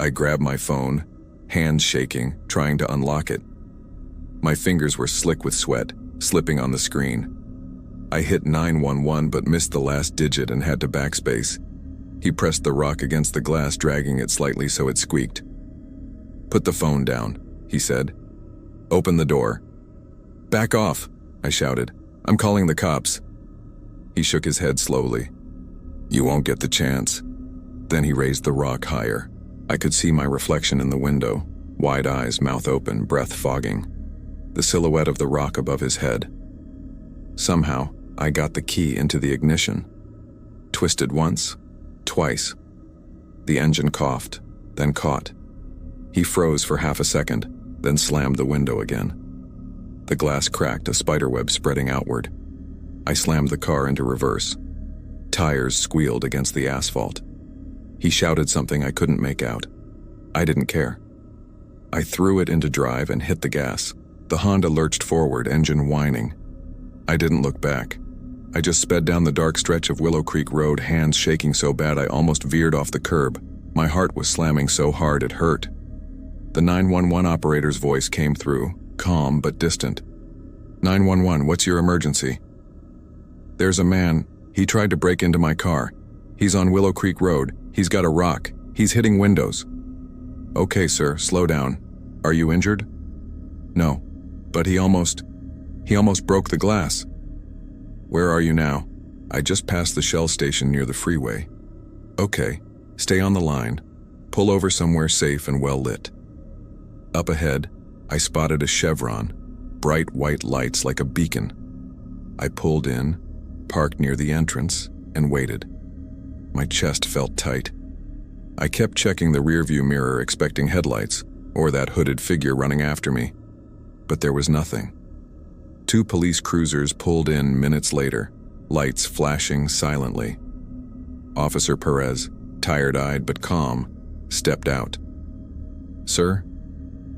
A: I grabbed my phone, hands shaking, trying to unlock it. My fingers were slick with sweat, slipping on the screen. I hit 911 but missed the last digit and had to backspace. He pressed the rock against the glass, dragging it slightly so it squeaked. "Put the phone down," he said. "Open the door." "Back off," I shouted. "I'm calling the cops." He shook his head slowly. "You won't get the chance." Then he raised the rock higher. I could see my reflection in the window, wide eyes, mouth open, breath fogging. The silhouette of the rock above his head. Somehow, I got the key into the ignition. Twisted once, twice. The engine coughed, then caught. He froze for half a second, then slammed the window again. The glass cracked, a spiderweb spreading outward. I slammed the car into reverse. Tires squealed against the asphalt. He shouted something I couldn't make out. I didn't care. I threw it into drive and hit the gas. The Honda lurched forward, engine whining. I didn't look back. I just sped down the dark stretch of Willow Creek Road, hands shaking so bad I almost veered off the curb. My heart was slamming so hard it hurt. The 911 operator's voice came through, calm but distant. 911, what's your emergency? There's a man. He tried to break into my car. He's on Willow Creek Road. He's got a rock. He's hitting windows. Okay, sir, slow down. Are you injured? No, but he almost broke the glass. Where are you now? I just passed the Shell station near the freeway. Okay, stay on the line. Pull over somewhere safe and well lit. Up ahead, I spotted a chevron, bright white lights like a beacon. I pulled in, parked near the entrance, and waited. My chest felt tight. I kept checking the rearview mirror, expecting headlights, or that hooded figure running after me. But there was nothing. 2 police cruisers pulled in minutes later, lights flashing silently. Officer Perez, tired-eyed but calm, stepped out. "Sir,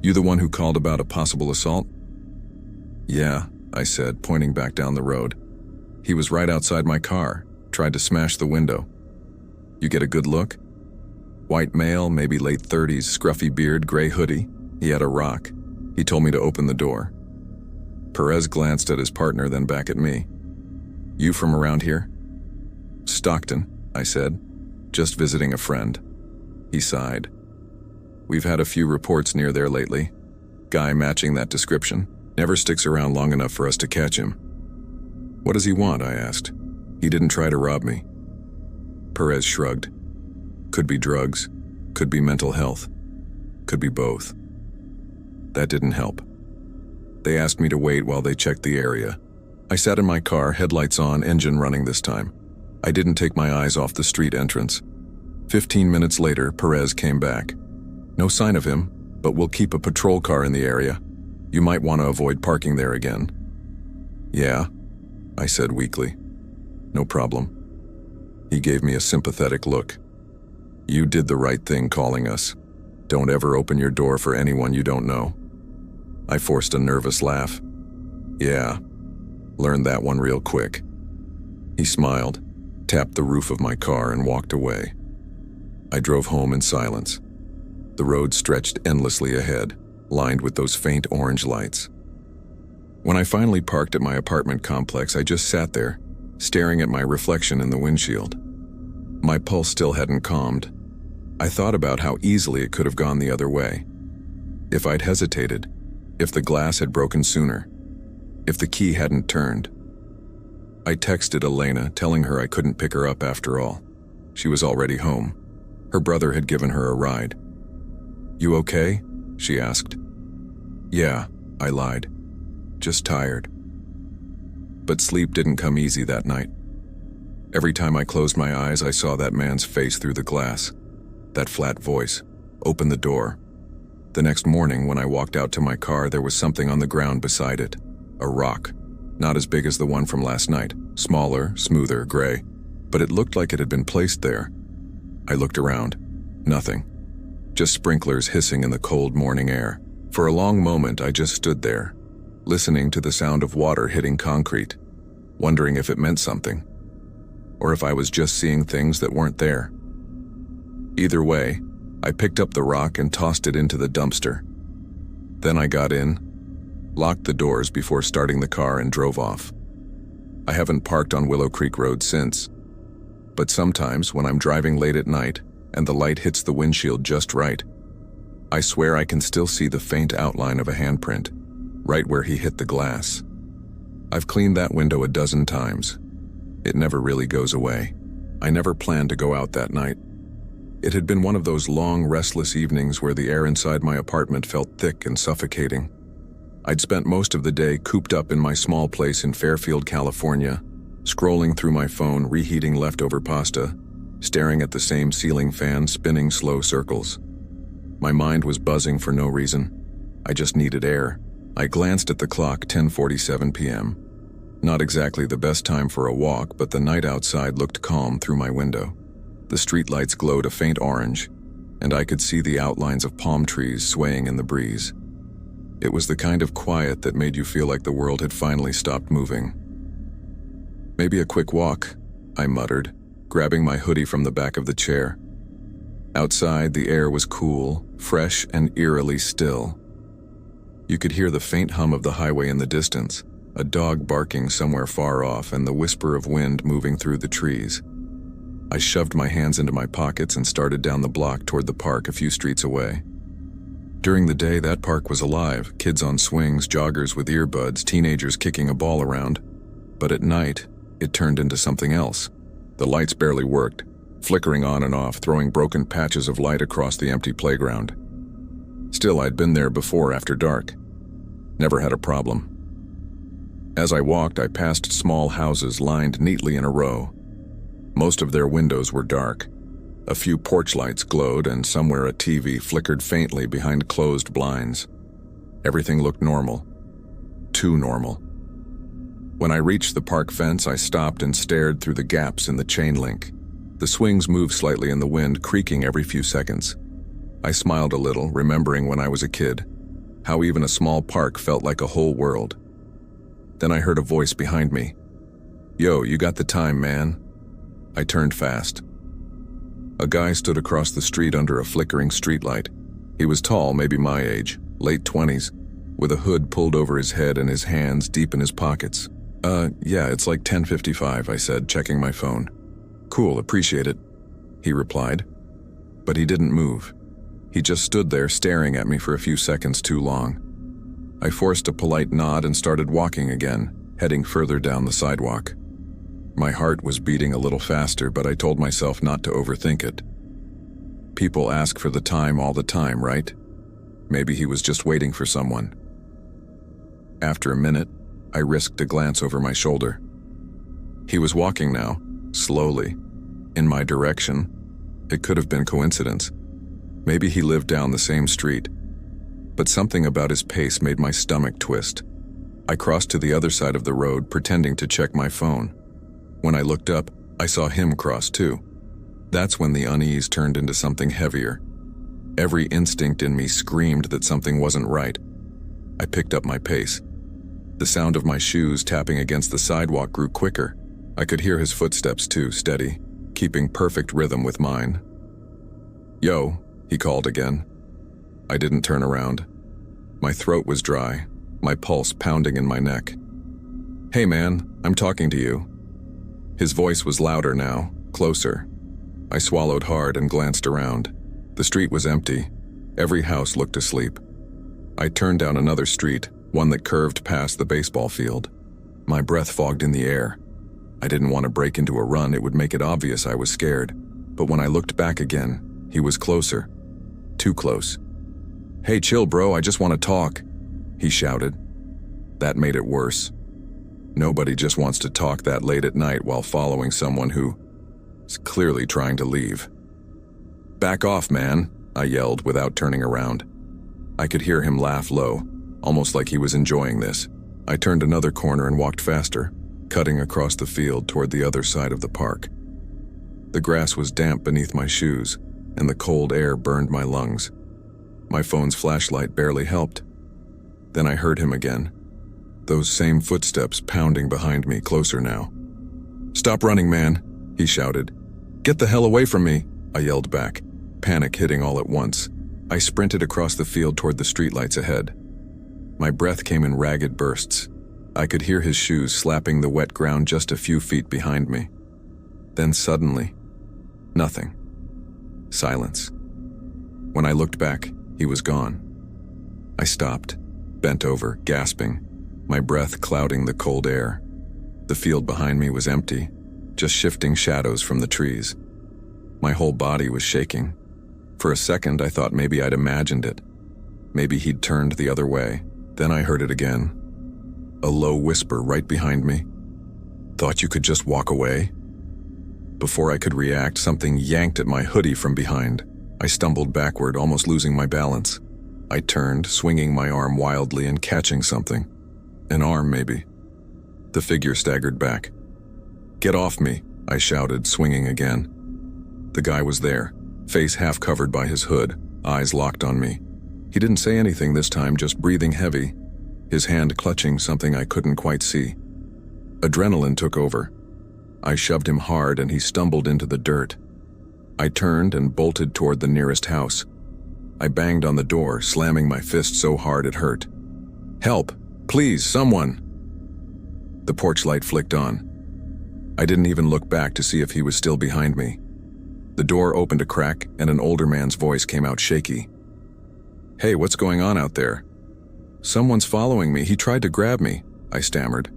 A: you the one who called about a possible assault?" "Yeah," I said, pointing back down the road. "He was right outside my car, tried to smash the window." "You get a good look?" "White male, maybe late 30s, scruffy beard, gray hoodie. He had a rock. He told me to open the door." Perez glanced at his partner, then back at me. "You from around here?" "Stockton," I said. "Just visiting a friend." He sighed. "We've had a few reports near there lately. Guy matching that description. Never sticks around long enough for us to catch him." "What does he want?" I asked. "He didn't try to rob me." Perez shrugged. "Could be drugs. Could be mental health. Could be both." That didn't help. They asked me to wait while they checked the area. I sat in my car, headlights on, engine running this time. I didn't take my eyes off the street entrance. 15 minutes later, Perez came back. "No sign of him, but we'll keep a patrol car in the area. You might want to avoid parking there again." "Yeah," I said weakly. "No problem." He gave me a sympathetic look. "You did the right thing calling us. Don't ever open your door for anyone you don't know." I forced a nervous laugh. "Yeah, learned that one real quick." He smiled, tapped the roof of my car, and walked away. I drove home in silence. The road stretched endlessly ahead, lined with those faint orange lights. When I finally parked at my apartment complex, I just sat there, staring at my reflection in the windshield. My pulse still hadn't calmed. I thought about how easily it could have gone the other way. If I'd hesitated, if the glass had broken sooner, if the key hadn't turned. I texted Elena, telling her I couldn't pick her up after all. She was already home. Her brother had given her a ride. "You okay?" she asked. "Yeah," I lied. "Just tired." But sleep didn't come easy that night. Every time I closed my eyes, I saw that man's face through the glass. That flat voice. "Open the door." The next morning, when I walked out to my car, there was something on the ground beside it. A rock. Not as big as the one from last night. Smaller, smoother, gray. But it looked like it had been placed there. I looked around. Nothing. Just sprinklers hissing in the cold morning air. For a long moment, I just stood there, listening to the sound of water hitting concrete, wondering if it meant something, or if I was just seeing things that weren't there. Either way, I picked up the rock and tossed it into the dumpster. Then I got in, locked the doors before starting the car, and drove off. I haven't parked on Willow Creek Road since, but sometimes when I'm driving late at night and the light hits the windshield just right, I swear I can still see the faint outline of a handprint, right where he hit the glass. I've cleaned that window a dozen times. It never really goes away. I never planned to go out that night. It had been one of those long, restless evenings where the air inside my apartment felt thick and suffocating. I'd spent most of the day cooped up in my small place in Fairfield, California, scrolling through my phone, reheating leftover pasta, staring at the same ceiling fan spinning slow circles. My mind was buzzing for no reason. I just needed air. I glanced at the clock, 10:47 p.m. Not exactly the best time for a walk, but the night outside looked calm through my window. The streetlights glowed a faint orange, and I could see the outlines of palm trees swaying in the breeze. It was the kind of quiet that made you feel like the world had finally stopped moving. "Maybe a quick walk," I muttered, grabbing my hoodie from the back of the chair. Outside, the air was cool, fresh, and eerily still. You could hear the faint hum of the highway in the distance, a dog barking somewhere far off, and the whisper of wind moving through the trees. I shoved my hands into my pockets and started down the block toward the park a few streets away. During the day, that park was alive, kids on swings, joggers with earbuds, teenagers kicking a ball around. But at night, it turned into something else. The lights barely worked, flickering on and off, throwing broken patches of light across the empty playground. Still, I'd been there before after dark. Never had a problem. As I walked, I passed small houses lined neatly in a row. Most of their windows were dark. A few porch lights glowed, and somewhere a TV flickered faintly behind closed blinds. Everything looked normal. Too normal. When I reached the park fence, I stopped and stared through the gaps in the chain link. The swings moved slightly in the wind, creaking every few seconds. I smiled a little, remembering when I was a kid, how even a small park felt like a whole world. Then I heard a voice behind me. "Yo, you got the time, man." I turned fast. A guy stood across the street under a flickering streetlight. He was tall, maybe my age, late 20s, with a hood pulled over his head and his hands deep in his pockets. Yeah, it's like 10:55, I said, checking my phone. "Cool, appreciate it," he replied. But he didn't move. He just stood there staring at me for a few seconds too long. I forced a polite nod and started walking again, heading further down the sidewalk. My heart was beating a little faster, but I told myself not to overthink it. People ask for the time all the time, right? Maybe he was just waiting for someone. After a minute, I risked a glance over my shoulder. He was walking now, slowly, in my direction. It could have been coincidence. Maybe he lived down the same street. But something about his pace made my stomach twist. I crossed to the other side of the road, pretending to check my phone. When I looked up, I saw him cross too. That's when the unease turned into something heavier. Every instinct in me screamed that something wasn't right. I picked up my pace. The sound of my shoes tapping against the sidewalk grew quicker. I could hear his footsteps too, steady, keeping perfect rhythm with mine. "Yo," he called again. I didn't turn around. My throat was dry, my pulse pounding in my neck. "Hey man, I'm talking to you." His voice was louder now, closer. I swallowed hard and glanced around. The street was empty. Every house looked asleep. I turned down another street, one that curved past the baseball field. My breath fogged in the air. I didn't want to break into a run, it would make it obvious I was scared. But when I looked back again, he was closer. Too close. "Hey, chill bro, I just want to talk," he shouted. That made it worse. Nobody just wants to talk that late at night while following someone who is clearly trying to leave. "Back off, man," I yelled without turning around. I could hear him laugh low, almost like he was enjoying this. I turned another corner and walked faster, cutting across the field toward the other side of the park. The grass was damp beneath my shoes, and the cold air burned my lungs. My phone's flashlight barely helped. Then I heard him again. Those same footsteps pounding behind me, closer now. "Stop running, man," he shouted. "Get the hell away from me," I yelled back, panic hitting all at once. I sprinted across the field toward the streetlights ahead. My breath came in ragged bursts. I could hear his shoes slapping the wet ground just a few feet behind me. Then suddenly, nothing. Silence. When I looked back, he was gone. I stopped, bent over, gasping, my breath clouding the cold air. The field behind me was empty, just shifting shadows from the trees. My whole body was shaking. For a second, I thought maybe I'd imagined it. Maybe he'd turned the other way. Then I heard it again. A low whisper right behind me. "Thought you could just walk away?" Before I could react, something yanked at my hoodie from behind. I stumbled backward, almost losing my balance. I turned, swinging my arm wildly and catching something. An arm, maybe. The figure staggered back. "Get off me," I shouted, swinging again. The guy was there, face half covered by his hood, eyes locked on me. He didn't say anything this time, just breathing heavy, his hand clutching something I couldn't quite see. Adrenaline took over. I shoved him hard and he stumbled into the dirt. I turned and bolted toward the nearest house. I banged on the door, slamming my fist so hard it hurt. "Help! Please, someone!" The porch light flicked on. I didn't even look back to see if he was still behind me. The door opened a crack and an older man's voice came out shaky. "Hey, what's going on out there?" "Someone's following me. He tried to grab me," I stammered.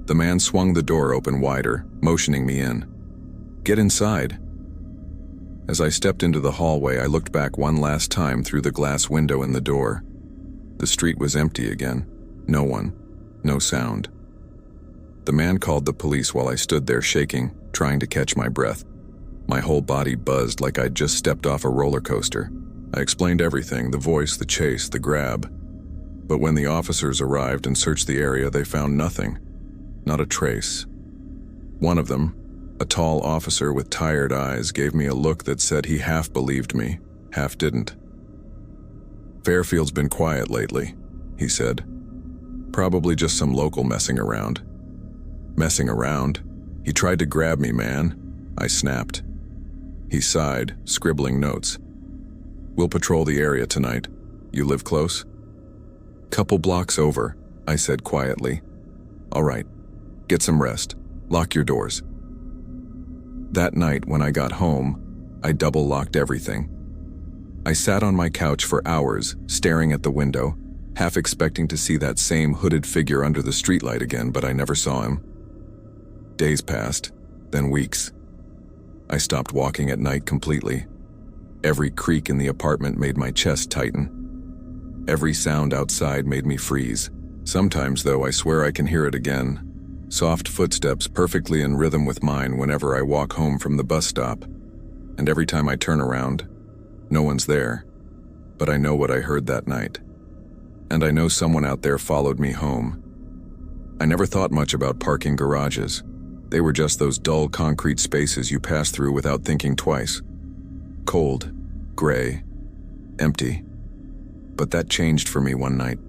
A: The man swung the door open wider, motioning me in. "Get inside." As I stepped into the hallway, I looked back one last time through the glass window in the door. The street was empty again. No one. No sound. The man called the police while I stood there shaking, trying to catch my breath. My whole body buzzed like I'd just stepped off a roller coaster. I explained everything, the voice, the chase, the grab. But when the officers arrived and searched the area, they found nothing. Not a trace. One of them, A tall officer with tired eyes gave me a look that said he half believed me, half didn't. "Fairfield's been quiet lately," he said. "Probably just some local messing around." "Messing around? He tried to grab me, man," I snapped. He sighed, scribbling notes. "We'll patrol the area tonight. You live close?" "Couple blocks over," I said quietly. "All right. Get some rest. Lock your doors." That night when I got home, I double-locked everything. I sat on my couch for hours, staring at the window, half expecting to see that same hooded figure under the streetlight again, but I never saw him. Days passed, then weeks. I stopped walking at night completely. Every creak in the apartment made my chest tighten. Every sound outside made me freeze. Sometimes, though, I swear I can hear it again. Soft footsteps perfectly in rhythm with mine whenever I walk home from the bus stop. And every time I turn around, no one's there. But I know what I heard that night. And I know someone out there followed me home. I never thought much about parking garages. They were just those dull concrete spaces you pass through without thinking twice. Cold, gray, empty. But that changed for me one night.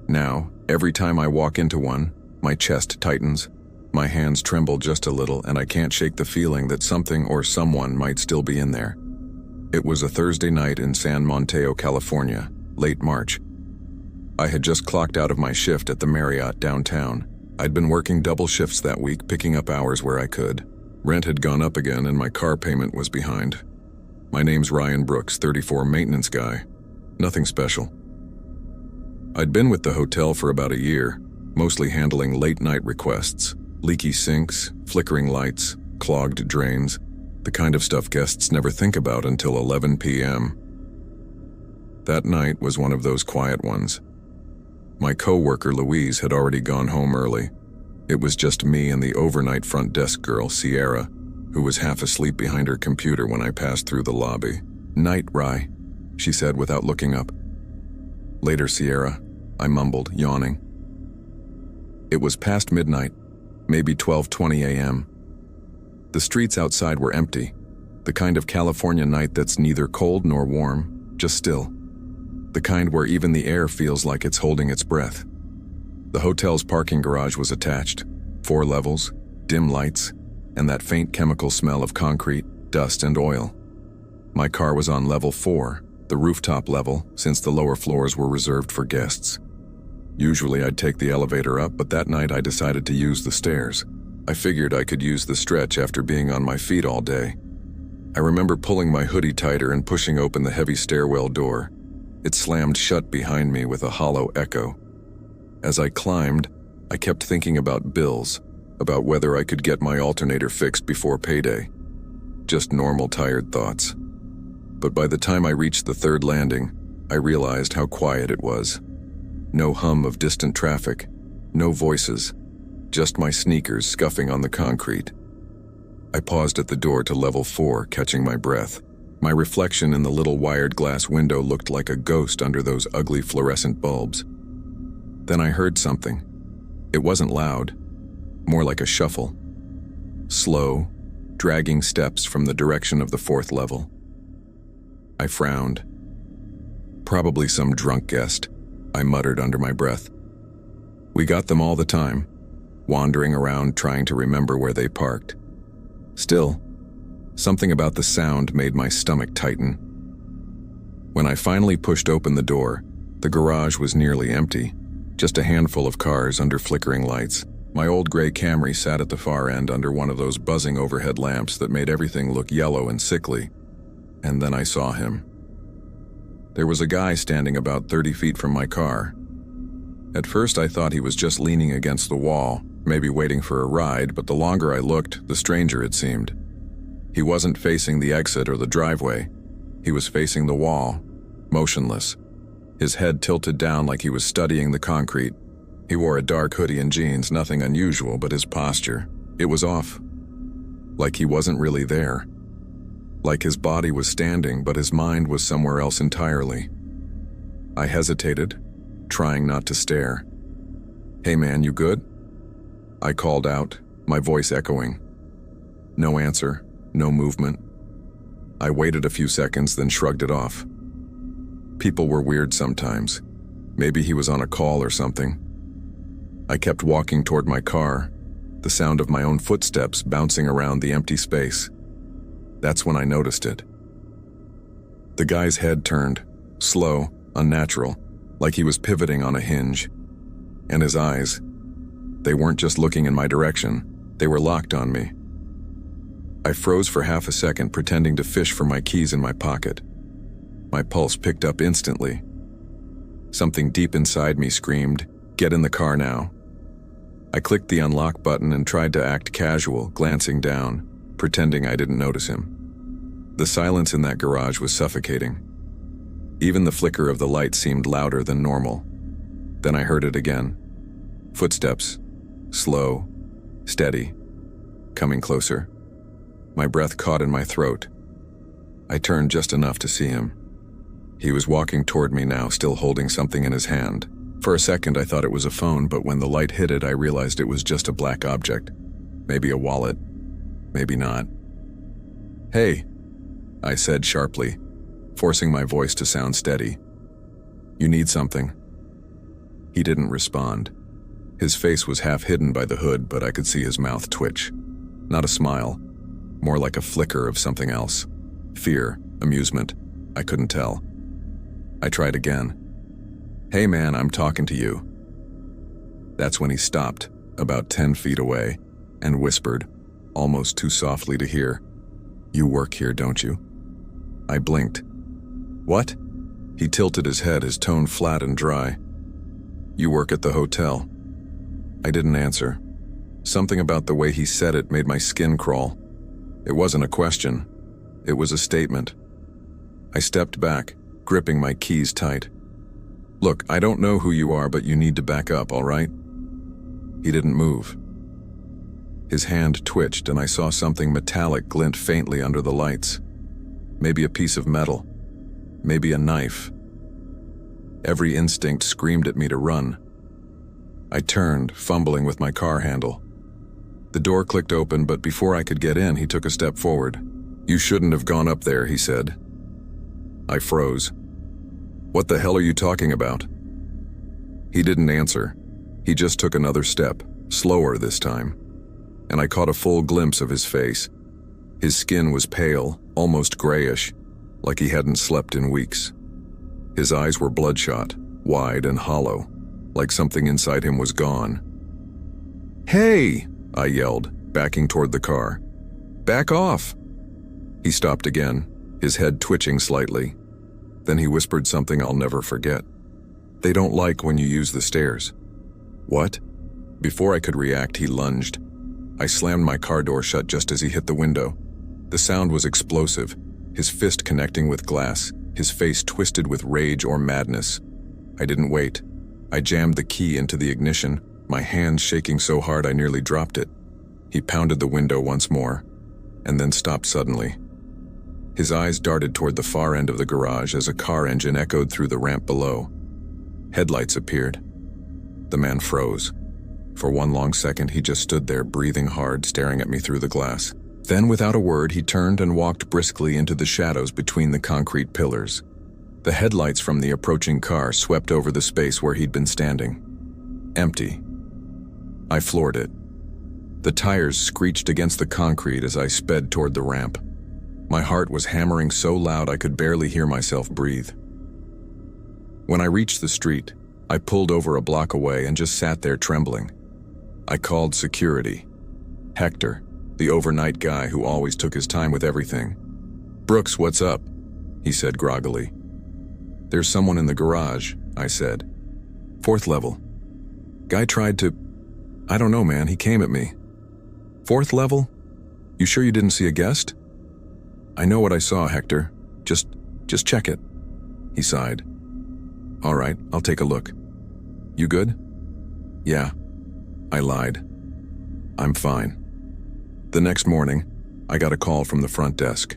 A: Now, every time I walk into one, my chest tightens, my hands tremble just a little, and I can't shake the feeling that something or someone might still be in there. It was a Thursday night in San Mateo, California, late March. I had just clocked out of my shift at the Marriott downtown. I'd been working double shifts that week, picking up hours where I could. Rent had gone up again and my car payment was behind. My name's Ryan Brooks, 34, maintenance guy. Nothing special. I'd been with the hotel for about a year, mostly handling late-night requests, leaky sinks, flickering lights, clogged drains, the kind of stuff guests never think about until 11 p.m. That night was one of those quiet ones. My co-worker Louise had already gone home early. It was just me and the overnight front desk girl, Sierra, who was half asleep behind her computer when I passed through the lobby. "Night, Rye," she said without looking up. "Later, Sierra," I mumbled, yawning. It was past midnight, maybe 12:20 a.m. The streets outside were empty, the kind of California night that's neither cold nor warm, just still. The kind where even the air feels like it's holding its breath. The hotel's parking garage was attached, 4 levels, dim lights, and that faint chemical smell of concrete, dust, and oil. My car was on level 4, the rooftop level, since the lower floors were reserved for guests. Usually I'd take the elevator up, but that night I decided to use the stairs. I figured I could use the stretch after being on my feet all day. I remember pulling my hoodie tighter and pushing open the heavy stairwell door. It slammed shut behind me with a hollow echo. As I climbed, I kept thinking about bills, about whether I could get my alternator fixed before payday. Just normal tired thoughts. But by the time I reached the 3rd landing, I realized how quiet it was. No hum of distant traffic, no voices, just my sneakers scuffing on the concrete. I paused at the door to level 4, catching my breath. My reflection in the little wired glass window looked like a ghost under those ugly fluorescent bulbs. Then I heard something. It wasn't loud, more like a shuffle. Slow, dragging steps from the direction of the 4th level. I frowned. "Probably some drunk guest," I muttered under my breath. We got them all the time, wandering around trying to remember where they parked. Still, something about the sound made my stomach tighten. When I finally pushed open the door, the garage was nearly empty, just a handful of cars under flickering lights. My old gray Camry sat at the far end under one of those buzzing overhead lamps that made everything look yellow and sickly. And then I saw him. There was a guy standing about 30 feet from my car. At first I thought he was just leaning against the wall, maybe waiting for a ride, but the longer I looked, the stranger it seemed. He wasn't facing the exit or the driveway. He was facing the wall, motionless, his head tilted down like he was studying the concrete. He wore a dark hoodie and jeans, nothing unusual, but his posture, it was off. Like he wasn't really there. Like his body was standing, but his mind was somewhere else entirely. I hesitated, trying not to stare. "Hey man, you good?" I called out, my voice echoing. No answer, no movement. I waited a few seconds, then shrugged it off. People were weird sometimes. Maybe he was on a call or something. I kept walking toward my car, the sound of my own footsteps bouncing around the empty space. That's when I noticed it. The guy's head turned, slow, unnatural, like he was pivoting on a hinge. And his eyes, they weren't just looking in my direction, they were locked on me. I froze for half a second, pretending to fish for my keys in my pocket. My pulse picked up instantly. Something deep inside me screamed, "Get in the car now." I clicked the unlock button and tried to act casual, glancing down, pretending I didn't notice him. The silence in that garage was suffocating. Even the flicker of the light seemed louder than normal. Then I heard it again. Footsteps, slow, steady, coming closer. My breath caught in my throat. I turned just enough to see him. He was walking toward me now, still holding something in his hand. For a second, I thought it was a phone, but when the light hit it, I realized it was just a black object. Maybe a wallet. Maybe not. "Hey," I said sharply, forcing my voice to sound steady. "You need something?" He didn't respond. His face was half hidden by the hood, but I could see his mouth twitch. Not a smile, more like a flicker of something else. Fear, amusement, I couldn't tell. I tried again. "Hey man, I'm talking to you." That's when he stopped, about 10 feet away, and whispered, almost too softly to hear, "You work here, don't you?" I blinked. "What?" He tilted his head, his tone flat and dry. "You work at the hotel." I didn't answer. Something about the way he said it made my skin crawl. It wasn't a question. It was a statement. I stepped back, gripping my keys tight. "Look, I don't know who you are, but you need to back up, all right?" He didn't move. His hand twitched, and I saw something metallic glint faintly under the lights. Maybe a piece of metal. Maybe a knife. Every instinct screamed at me to run. I turned, fumbling with my car handle. The door clicked open, but before I could get in, he took a step forward. "You shouldn't have gone up there," he said. I froze. "What the hell are you talking about?" He didn't answer. He just took another step, slower this time, and I caught a full glimpse of his face. His skin was pale, almost grayish, like he hadn't slept in weeks. His eyes were bloodshot, wide and hollow, like something inside him was gone. "Hey!" I yelled, backing toward the car. "Back off!" He stopped again, his head twitching slightly. Then he whispered something I'll never forget. "They don't like when you use the stairs." "What?" Before I could react, he lunged. I slammed my car door shut just as he hit the window. The sound was explosive, his fist connecting with glass, his face twisted with rage or madness. I didn't wait. I jammed the key into the ignition, my hands shaking so hard I nearly dropped it. He pounded the window once more, and then stopped suddenly. His eyes darted toward the far end of the garage as a car engine echoed through the ramp below. Headlights appeared. The man froze. For one long second, he just stood there, breathing hard, staring at me through the glass. Then, without a word, he turned and walked briskly into the shadows between the concrete pillars. The headlights from the approaching car swept over the space where he'd been standing. Empty. I floored it. The tires screeched against the concrete as I sped toward the ramp. My heart was hammering so loud I could barely hear myself breathe. When I reached the street, I pulled over a block away and just sat there trembling. I called security. Hector, the overnight guy who always took his time with everything. "Brooks, what's up?" he said groggily. "There's someone in the garage," I said. "Fourth level. Guy tried to... I don't know, man, he came at me." "Fourth level? You sure you didn't see a guest?" "I know what I saw, Hector. Just check it." He sighed. "All right, I'll take a look. You good?" "Yeah." I lied. "I'm fine." The next morning, I got a call from the front desk.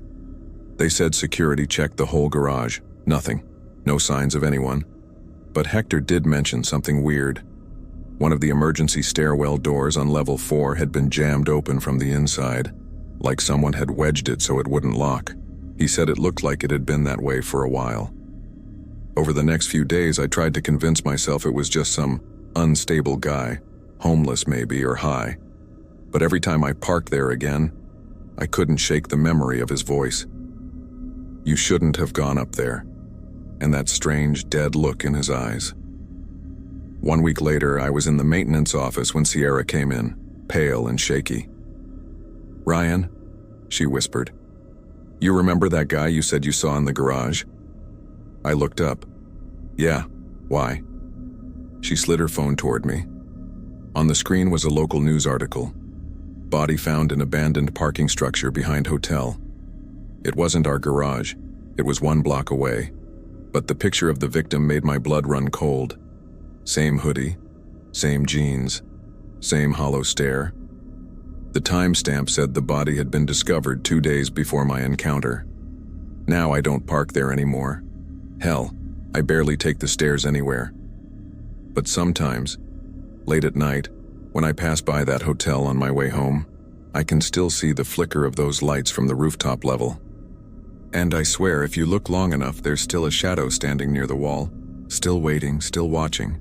A: They said security checked the whole garage. Nothing. No signs of anyone. But Hector did mention something weird. One of the emergency stairwell doors on level 4 had been jammed open from the inside. like someone had wedged it so it wouldn't lock. He said it looked like it had been that way for a while. Over the next few days, I tried to convince myself it was just some unstable guy, homeless maybe, or high. But every time I parked there again, I couldn't shake the memory of his voice. "You shouldn't have gone up there," and that strange, dead look in his eyes. 1 week later, I was in the maintenance office when Sierra came in, pale and shaky. "Ryan," she whispered, "you remember that guy you said you saw in the garage?" I looked up. "Yeah, why?" She slid her phone toward me. On the screen was a local news article. "Body found in abandoned parking structure behind hotel." It wasn't our garage. It was 1 block away. But the picture of the victim made my blood run cold. Same hoodie, same jeans, same hollow stare. The timestamp said the body had been discovered 2 days before my encounter. Now I don't park there anymore. Hell, I barely take the stairs anywhere. But sometimes, late at night, when I pass by that hotel on my way home, I can still see the flicker of those lights from the rooftop level. And I swear if you look long enough, there's still a shadow standing near the wall, still waiting, still watching.